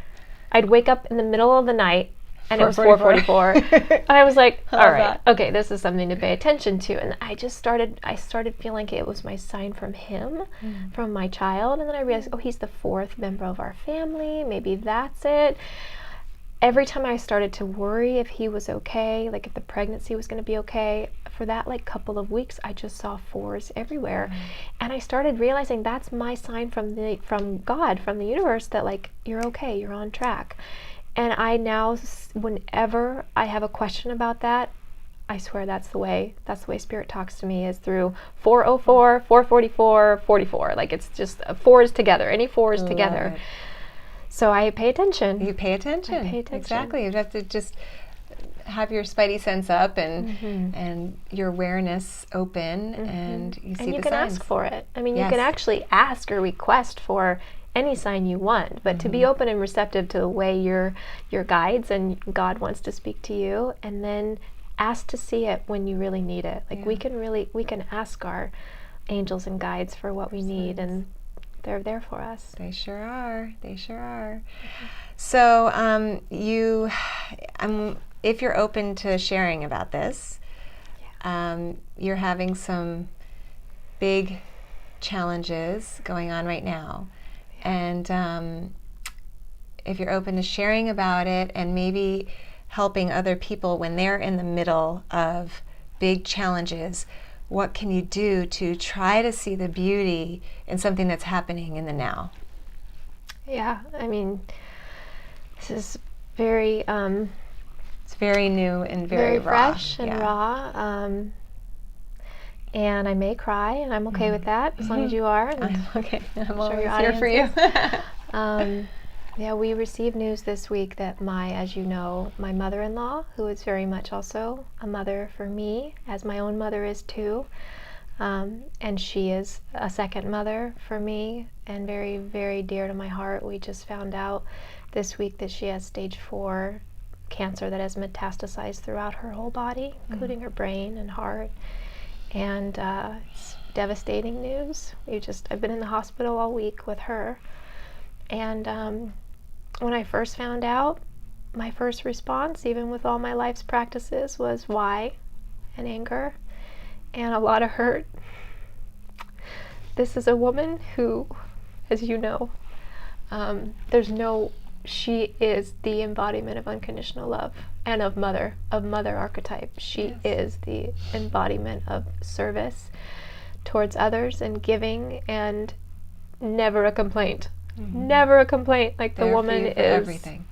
I'd wake up in the middle of the night and it was 444. And I was like, all right, okay, this is something to pay attention to. And I started feeling like it was my sign from him, from my child. And then I realized, oh, he's the 4th member of our family. Maybe that's it. Every time I started to worry if he was okay, like if the pregnancy was going to be okay, for that like couple of weeks, I just saw 4s everywhere. And I started realizing that's my sign from God, from the universe, that like, you're okay, you're on track. And I now, whenever I have a question about that, I swear that's the way Spirit talks to me, is through 404, 444, 44. Like it's just 4s together, any 4s together. So I pay attention. You pay attention. I pay attention. Exactly. You have to just have your spidey sense up and your awareness open, and you see the signs. And you can ask for it. I mean, you can actually ask or request for any sign you want, but to be open and receptive to the way your guides and God wants to speak to you, and then ask to see it when you really need it. Like we can ask our angels and guides for what we need, and they're there for us. They sure are. They sure are. So if you're open to sharing about this, you're having some big challenges going on right now. And if you're open to sharing about it and maybe helping other people when they're in the middle of big challenges, what can you do to try to see the beauty in something that's happening in the now? Yeah, I mean, this is very it's very new and very raw. fresh and raw. And I may cry, and I'm okay with that, as long as you are. I'm okay. I'm sure your always here for you. Yeah, we received news this week that as you know, my mother-in-law, who is very much also a mother for me, as my own mother is too, and she is a second mother for me and very, very dear to my heart. We just found out this week that she has stage 4 cancer that has metastasized throughout her whole body, including her brain and heart. And it's devastating news. I've been in the hospital all week with her. And when I first found out, my first response, even with all my life's practices, was why, and anger, and a lot of hurt. This is a woman who, as you know, she is the embodiment of unconditional love and of mother archetype. She is the embodiment of service towards others and giving, and never a complaint. Never a complaint. Like the woman is everything.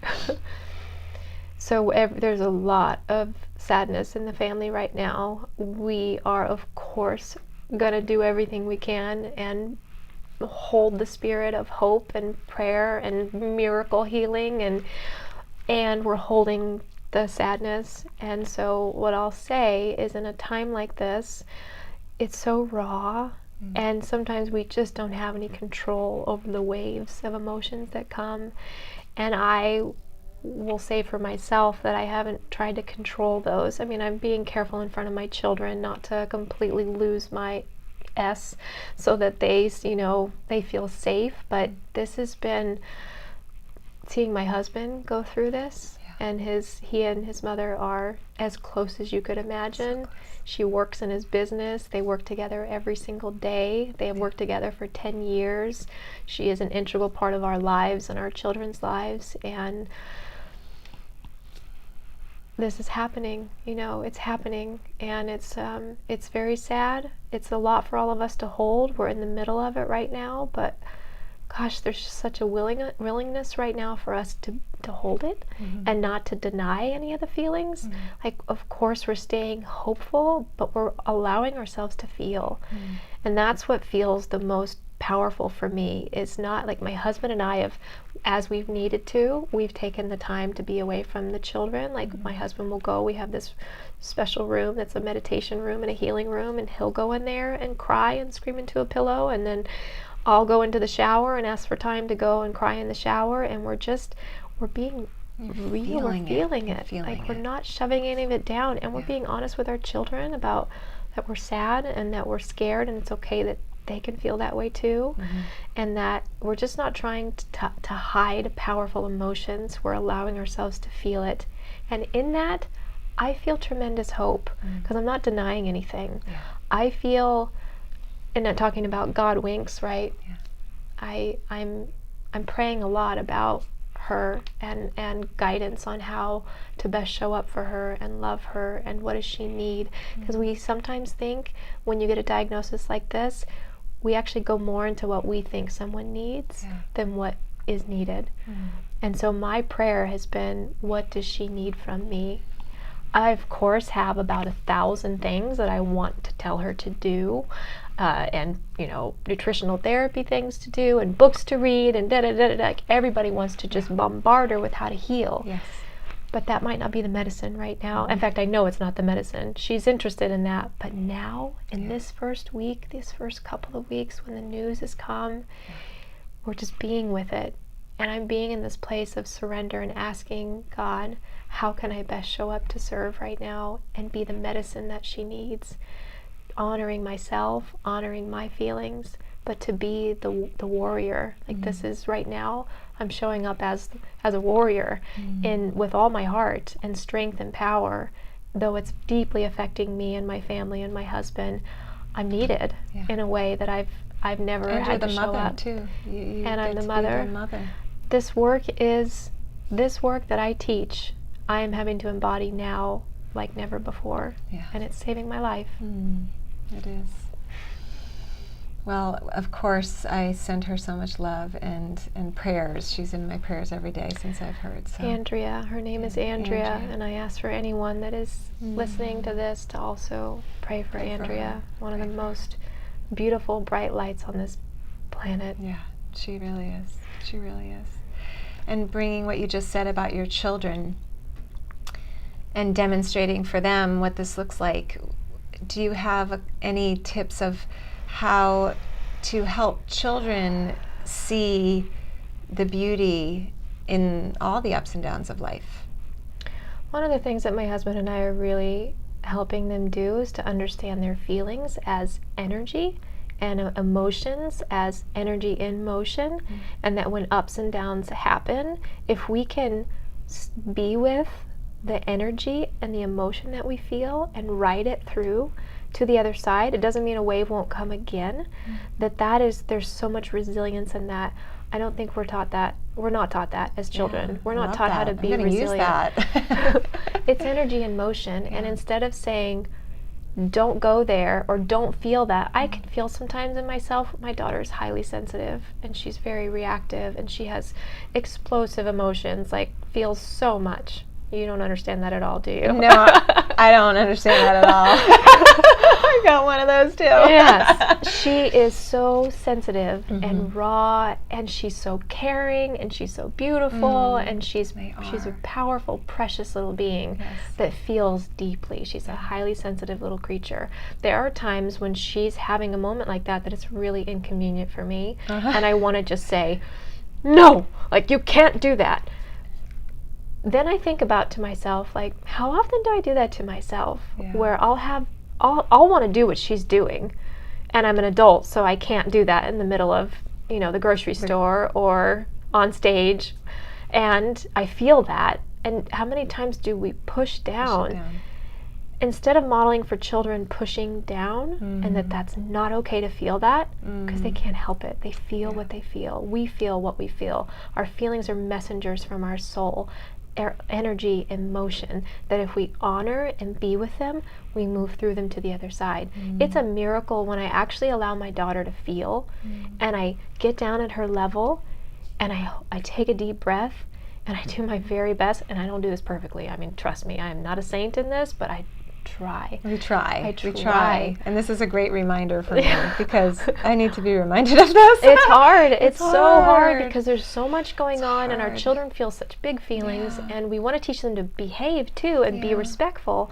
So there's a lot of sadness in the family right now. We are, of course, gonna do everything we can and hold the spirit of hope and prayer and miracle healing, and we're holding the sadness. And so what I'll say is, in a time like this, it's so raw. And sometimes we just don't have any control over the waves of emotions that come. And I will say for myself that I haven't tried to control those. I mean, I'm being careful in front of my children not to completely lose my S so that they feel safe. But this has been seeing my husband go through this. And he and his mother are as close as you could imagine. She works in his business. They work together every single day. They have worked together for 10 years. She is an integral part of our lives and our children's lives. And this is happening. It's happening. And it's very sad. It's a lot for all of us to hold. We're in the middle of it right now. But gosh, there's just such a willingness right now for us to hold it and not to deny any of the feelings. Like, of course, we're staying hopeful, but we're allowing ourselves to feel. And that's what feels the most powerful for me. Is not like my husband and I have, as we've needed to, we've taken the time to be away from the children. Like my husband will go, we have this special room that's a meditation room and a healing room, and he'll go in there and cry and scream into a pillow, and then I'll go into the shower and ask for time to go and cry in the shower, and we're being real, we're feeling it. Like we're not shoving any of it down, and we're being honest with our children about that we're sad and that we're scared, and it's okay that they can feel that way too, and that we're just not trying to hide powerful emotions. We're allowing ourselves to feel it, and in that I feel tremendous hope, because I'm not denying anything. I feel, and I'm talking about God winks, right? I'm praying a lot about her and guidance on how to best show up for her and love her and what does she need. Because we sometimes think when you get a diagnosis like this, we actually go more into what we think someone needs than what is needed. And so my prayer has been, what does she need from me? I, of course, have about 1,000 things that I want to tell her to do, and nutritional therapy things to do, and books to read, and like everybody wants to just bombard her with how to heal. But that might not be the medicine right now. In fact, I know it's not the medicine. She's interested in that, but now, in this first week, these first couple of weeks, when the news has come, we're just being with it. And I'm being in this place of surrender and asking God, how can I best show up to serve right now and be the medicine that she needs? honoring myself, honoring my feelings, but to be the warrior. Like this is right now, I'm showing up as a warrior with all my heart and strength and power. Though it's deeply affecting me and my family and my husband, I'm needed in a way that I've never had to show up. Too. You and I'm the be mother. the mother. This work that I teach, I am having to embody now like never before. Yeah. And it's saving my life. It is. Well, of course, I send her so much love and prayers. She's in my prayers every day since I've heard. So. Andrea, her name is Andrea, and I ask for anyone that is listening to this to also pray for Andrea, one of the most beautiful, bright lights on this planet. Yeah, she really is. She really is. And bringing what you just said about your children and demonstrating for them what this looks like, do you have any tips of how to help children see the beauty in all the ups and downs of life? One of the things that my husband and I are really helping them do is to understand their feelings as energy and emotions as energy in motion, and that when ups and downs happen, if we can be with the energy and the emotion that we feel and ride it through to the other side, it doesn't mean a wave won't come again. There's so much resilience in that. I don't think we're taught that. We're not taught that as children. We're not taught how to be resilient. Use that. It's energy in motion, and instead of saying, don't go there or don't feel that, I can feel sometimes in myself. My daughter is highly sensitive and she's very reactive and she has explosive emotions, like feels so much. You don't understand that at all, do you? No, I don't understand that at all. I got one of those too. Yes, she is so sensitive and raw, and she's so caring, and she's so beautiful, and she's a powerful, precious little being that feels deeply. She's a highly sensitive little creature. There are times when she's having a moment like that it's really inconvenient for me, and I want to just say, no, like you can't do that. Then I think about to myself, like, how often do I do that to myself? Where I'll want to do what she's doing, and I'm an adult, so I can't do that in the middle of, the grocery store or on stage, and I feel that. And how many times do we push down? Instead of modeling for children pushing down, and that's not okay to feel that, because they can't help it. They feel what they feel. We feel what we feel. Our feelings are messengers from our soul. Energy and motion, that if we honor and be with them, we move through them to the other side. It's a miracle when I actually allow my daughter to feel, and I get down at her level, and I take a deep breath, and I do my very best, and I don't do this perfectly. I mean, trust me, I am not a saint in this, but I try. We try. And this is a great reminder for me, because I need to be reminded of this. It's hard. It's so hard because there's so much going on, and our children feel such big feelings, and we want to teach them to behave too and be respectful.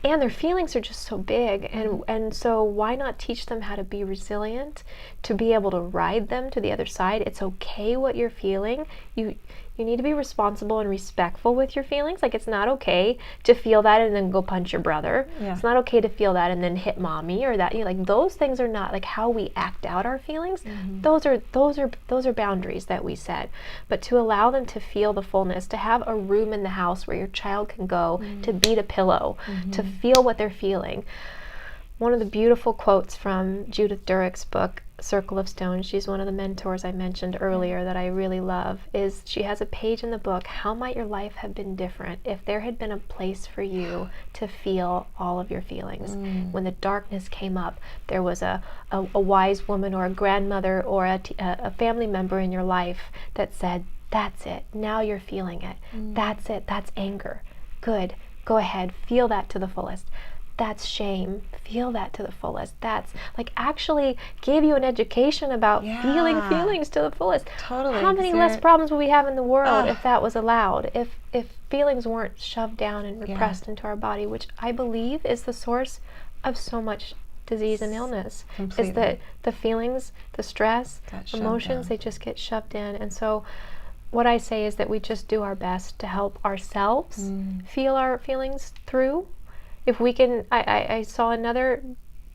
And their feelings are just so big, and so why not teach them how to be resilient, to be able to ride them to the other side? It's okay what you're feeling. You need to be responsible and respectful with your feelings. Like, it's not okay to feel that and then go punch your brother. It's not okay to feel that and then hit mommy or that. Like, those things are not like how we act out our feelings. Those are boundaries that we set. But to allow them to feel the fullness, to have a room in the house where your child can go to beat a pillow, to feel what they're feeling. One of the beautiful quotes from Judith Durrick's book, Circle of Stones, she's one of the mentors I mentioned earlier that I really love, is she has a page in the book, how might your life have been different if there had been a place for you to feel all of your feelings? When the darkness came up, there was a wise woman or a grandmother or a family member in your life that said, that's it, now you're feeling it. That's it, that's anger. Good, go ahead, feel that to the fullest. That's shame. Feel that to the fullest. That's like actually gave you an education about feeling feelings to the fullest. Totally. How many less problems would we have in the world if that was allowed? If feelings weren't shoved down and repressed into our body, which I believe is the source of so much disease and illness. Completely. Is that the feelings, the stress, emotions, they just get shoved in. And so what I say is that we just do our best to help ourselves feel our feelings through. If we can, I saw another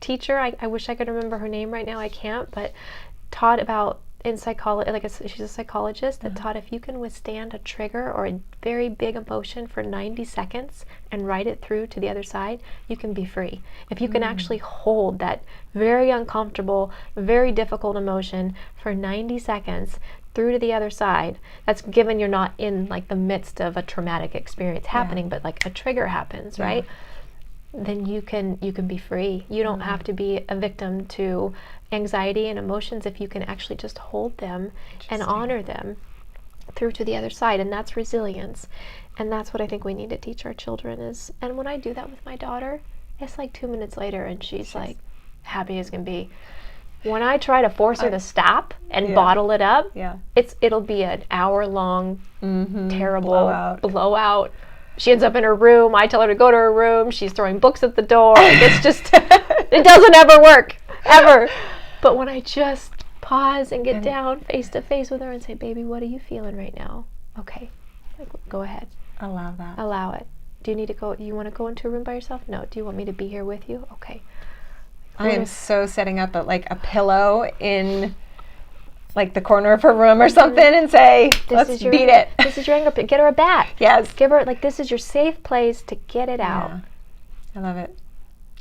teacher, I wish I could remember her name right now, I can't, but taught about in psychology, she's a psychologist that taught if you can withstand a trigger or a very big emotion for 90 seconds and ride it through to the other side, you can be free. If you can actually hold that very uncomfortable, very difficult emotion for 90 seconds through to the other side, that's given you're not in like the midst of a traumatic experience happening, but like a trigger happens, right? Then you can be free. You don't have to be a victim to anxiety and emotions if you can actually just hold them and honor them through to the other side. And that's resilience. And that's what I think we need to teach our children is, and when I do that with my daughter, it's like 2 minutes later and she's like happy as can be. When I try to force her to stop and bottle it up, it'll be an hour-long terrible blowout. She ends up in her room. I tell her to go to her room. She's throwing books at the door. It's just, it doesn't ever work, ever. But when I just pause and get down face to face with her and say, baby, what are you feeling right now? Okay, go ahead. Allow that. Allow it. Do you need to go, you want to go into a room by yourself? No. Do you want me to be here with you? Okay. I am so setting up a pillow in like the corner of her room or something and say, let's beat it. This is your anger. Get her a bat. Yes. Give her, this is your safe place to get it out. Yeah. I love it.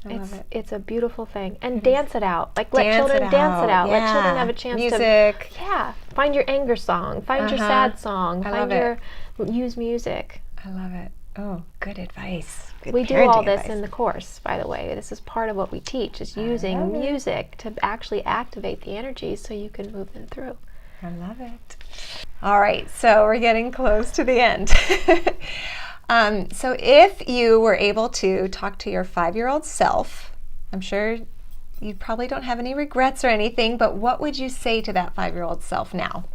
I love it. It's a beautiful thing. And dance it out. Let children dance it out. Yeah. Let children have a chance music. Find your anger song. Find your sad song. Use music. I love it. Oh, good advice. Good we do all this in the course, by the way. This is part of what we teach, is using music to actually activate the energies so you can move them through. I love it. All right, so we're getting close to the end. So if you were able to talk to your 5-year-old self, I'm sure you probably don't have any regrets or anything, but what would you say to that 5-year-old self now?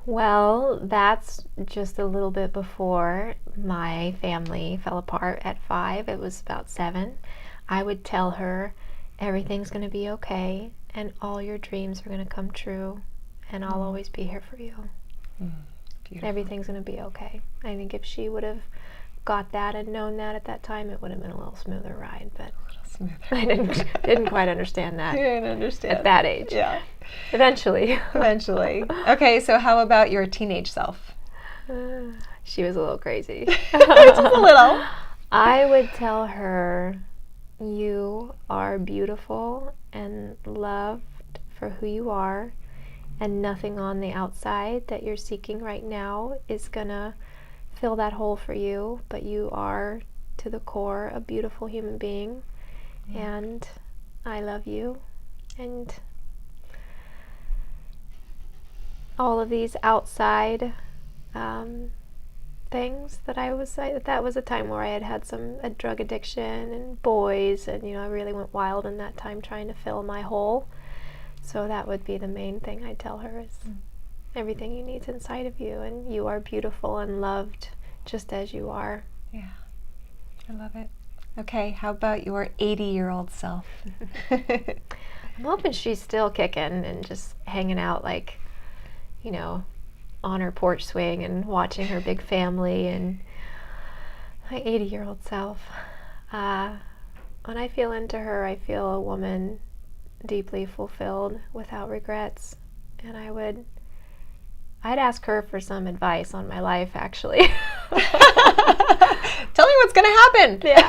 Well, that's just a little bit before my family fell apart at 5. It was about 7. I would tell her everything's going to be okay and all your dreams are going to come true and I'll always be here for you. Everything's going to be okay. I think if she would have got that and known that at that time, it would have been a little smoother ride, but I didn't quite understand that. You didn't understand at that age. Yeah. Eventually. Okay, so how about your teenage self? She was a little crazy. Just a little. I would tell her, you are beautiful and loved for who you are, and nothing on the outside that you're seeking right now is gonna fill that hole for you, but you are, to the core, a beautiful human being, and I love you, and all of these outside things that was a time where I had a drug addiction and boys, and I really went wild in that time trying to fill my hole. So that would be the main thing I'd tell her is everything you need is inside of you, and you are beautiful and loved just as you are. Yeah, I love it. Okay, how about your 80-year-old self? I'm hoping she's still kicking and just hanging out on her porch swing and watching her big family. And my 80-year-old self, when I feel into her, I feel a woman deeply fulfilled without regrets. And I'd ask her for some advice on my life, actually. Tell me what's going to happen. Yeah.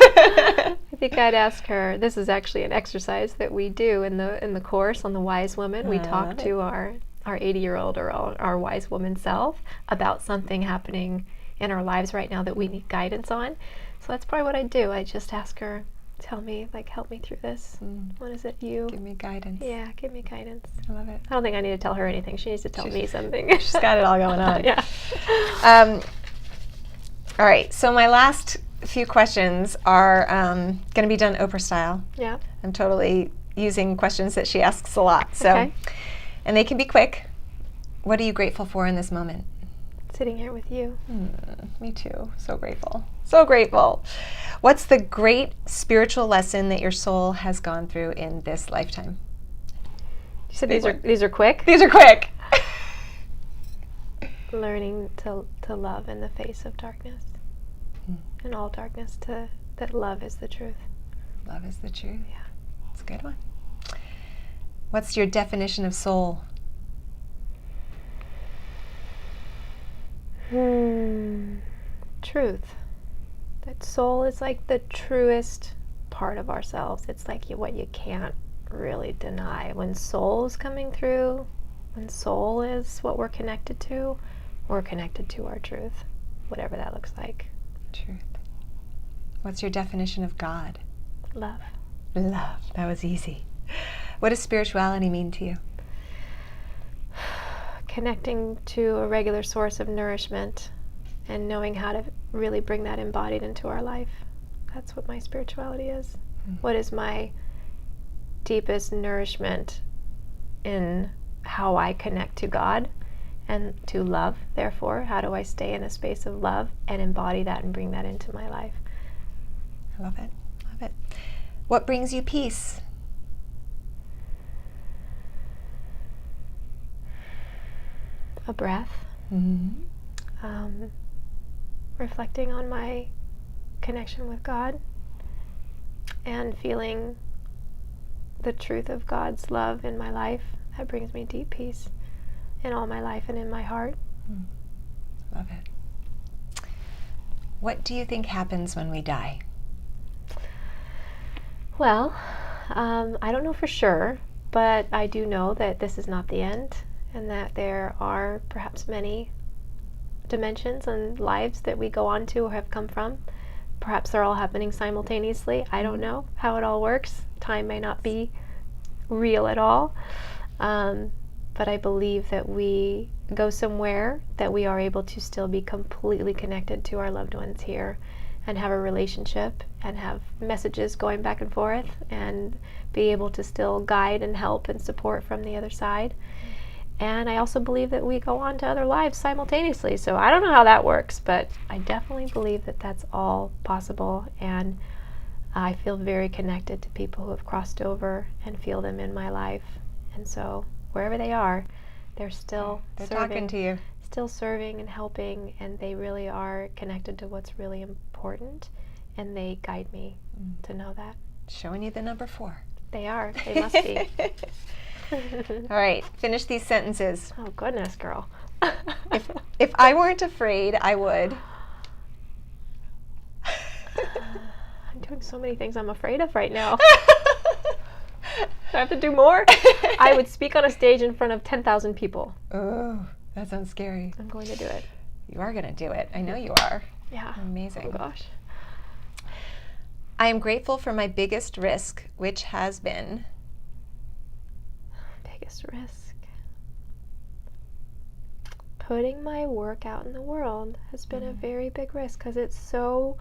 I think I'd ask her, this is actually an exercise that we do in the course on the Wise Woman. We talk to our 80-year-old or our Wise Woman self about something happening in our lives right now that we need guidance on. So that's probably what I'd do. I'd just ask her, tell me, help me through this. What is it you? Give me guidance. Yeah, give me guidance. I love it. I don't think I need to tell her anything. She needs to tell me something. She's got it all going on. Yeah. All right, so my last few questions are going to be done Oprah style. Yeah. I'm totally using questions that she asks a lot. So, okay. And they can be quick. What are you grateful for in this moment? Sitting here with you. Me too. So grateful. So grateful. What's the great spiritual lesson that your soul has gone through in this lifetime? You said these are quick? These are quick. Learning to love in the face of darkness. In all darkness, that love is the truth. Love is the truth. Yeah. That's a good one. What's your definition of soul? Truth. That soul is like the truest part of ourselves. It's like what you can't really deny. When soul is coming through, when soul is what we're connected to our truth, whatever that looks like. Truth. What's your definition of God? Love. Love. That was easy. What does spirituality mean to you? Connecting to a regular source of nourishment and knowing how to really bring that embodied into our life. That's what my spirituality is. What is my deepest nourishment in how I connect to God and to love? Therefore, how do I stay in a space of love and embody that and bring that into my life? I love it. Love it. What brings you peace? A breath. Reflecting on my connection with God and feeling the truth of God's love in my life. That brings me deep peace in all my life and in my heart. Love it. What do you think happens when we die? Well, I don't know for sure, but I do know that this is not the end and that there are perhaps many dimensions and lives that we go on to or have come from. Perhaps they're all happening simultaneously. I don't know how it all works. Time may not be real at all. But I believe that we go somewhere that we are able to still be completely connected to our loved ones here and have a relationship and have messages going back and forth and be able to still guide and help and support from the other side. And I also believe that we go on to other lives simultaneously. So I don't know how that works, but I definitely believe that that's all possible. And I feel very connected to people who have crossed over and feel them in my life. And so wherever they are, they're still talking to you. Still serving and helping, and they really are connected to what's really important. And they guide me to know that. Showing you the number 4. They are. They must be. All right, finish these sentences. Oh, goodness, girl. If I weren't afraid, I would. I'm doing so many things I'm afraid of right now. Do I have to do more? I would speak on a stage in front of 10,000 people. Oh, that sounds scary. I'm going to do it. You are going to do it. I know you are. Yeah. Amazing. Oh, gosh. I am grateful for my biggest risk, which has been... Biggest risk. Putting my work out in the world has been a very big risk because it's so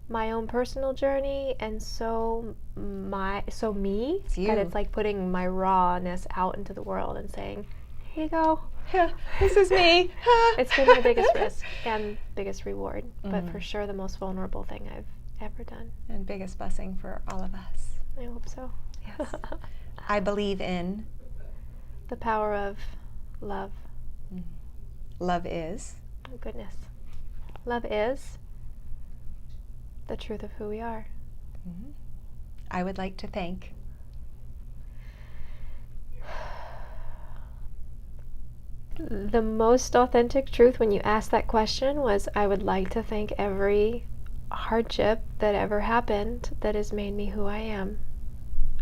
my own personal journey and so me that it's like putting my rawness out into the world and saying, here you go. Yeah, this is me. It's been my biggest risk and biggest reward, but for sure the most vulnerable thing I've ever done. And biggest blessing for all of us. I hope so. Yes. I believe in... The power of love. Love is... Oh, goodness. Love is the truth of who we are. I would like to thank... The most authentic truth when you asked that question was, I would like to thank every hardship that ever happened that has made me who I am.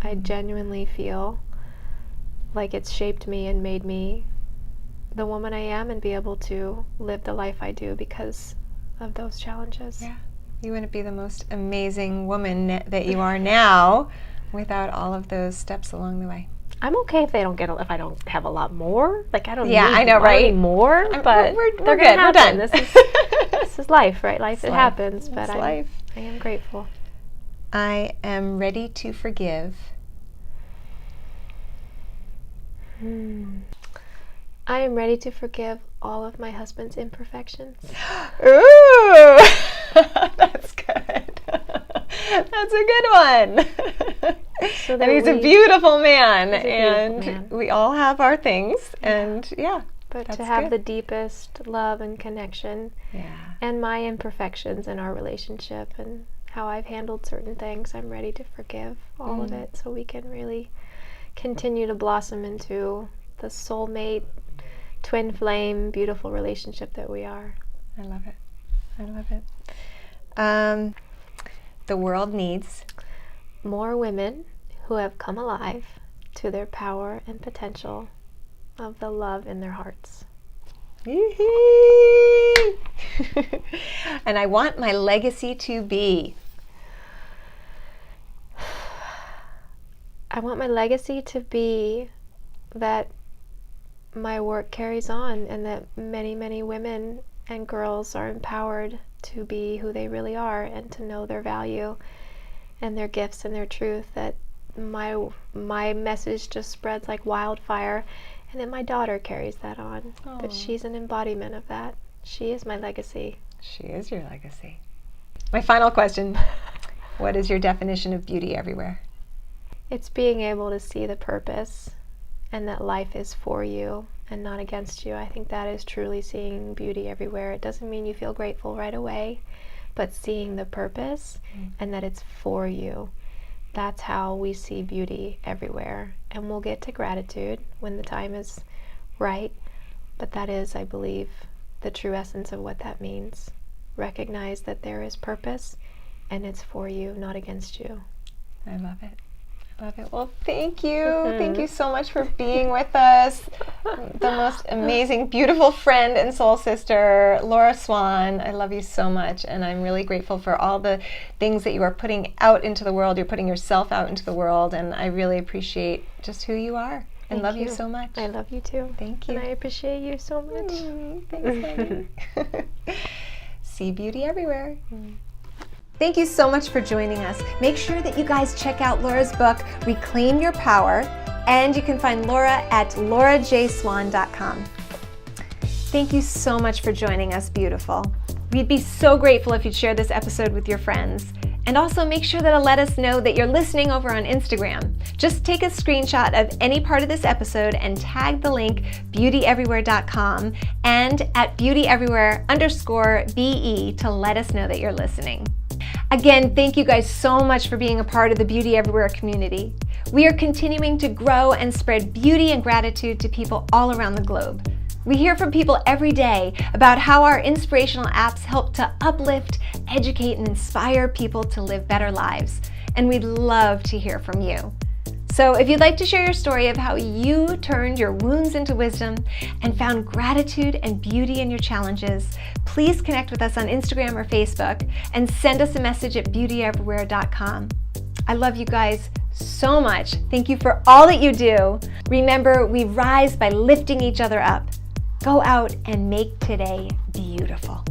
I genuinely feel like it's shaped me and made me the woman I am and be able to live the life I do because of those challenges. Yeah. You wouldn't be the most amazing woman that you are now without all of those steps along the way. I'm okay if if I don't have a lot more. Like I don't need I know, right? more, but we're they're good. Gonna happen. We're done. This is life, right? Life, it happens, but I am grateful. I am ready to forgive. I am ready to forgive all of my husband's imperfections. Ooh, that's good. That's a good one. So and he's a beautiful man, and we all have our things, and But to have the deepest love and connection, and my imperfections in our relationship, and how I've handled certain things. I'm ready to forgive all of it so we can really continue to blossom into the soulmate, twin flame, beautiful relationship that we are. I love it. I love it. The world needs more women who have come alive to their power and potential of the love in their hearts. And I want my legacy to be. I want my legacy to be that my work carries on and that many, many women and girls are empowered to be who they really are and to know their value and their gifts and their truth, that my message just spreads like wildfire, and that my daughter carries that on. Aww. That she's an embodiment of that. She is my legacy. She is your legacy. My final question. What is your definition of beauty everywhere? It's being able to see the purpose and that life is for you and not against you. I think that is truly seeing beauty everywhere. It doesn't mean you feel grateful right away, but seeing the purpose and that it's for you. That's how we see beauty everywhere. And we'll get to gratitude when the time is right. But that is, I believe, the true essence of what that means. Recognize that there is purpose and it's for you, not against you. I love it. I love it. Well, thank you. Thank you so much for being with us. The most amazing, beautiful friend and soul sister, Laura Swan. I love you so much, and I'm really grateful for all the things that you are putting out into the world. You're putting yourself out into the world, and I really appreciate just who you are. And love you so much. I love you too. Thank you. And I appreciate you so much. Thanks, honey. See beauty everywhere. Thank you so much for joining us. Make sure that you guys check out Laura's book, Reclaim Your Power, and you can find Laura at laurajswan.com. Thank you so much for joining us, beautiful. We'd be so grateful if you'd share this episode with your friends. And also make sure to let us know that you're listening over on Instagram. Just take a screenshot of any part of this episode and tag the link beautyeverywhere.com and at beautyeverywhere_BE to let us know that you're listening. Again, thank you guys so much for being a part of the Beauty Everywhere community. We are continuing to grow and spread beauty and gratitude to people all around the globe. We hear from people every day about how our inspirational apps help to uplift, educate, and inspire people to live better lives. And we'd love to hear from you. So if you'd like to share your story of how you turned your wounds into wisdom and found gratitude and beauty in your challenges, please connect with us on Instagram or Facebook and send us a message at beautyeverywhere.com. I love you guys so much. Thank you for all that you do. Remember, we rise by lifting each other up. Go out and make today beautiful.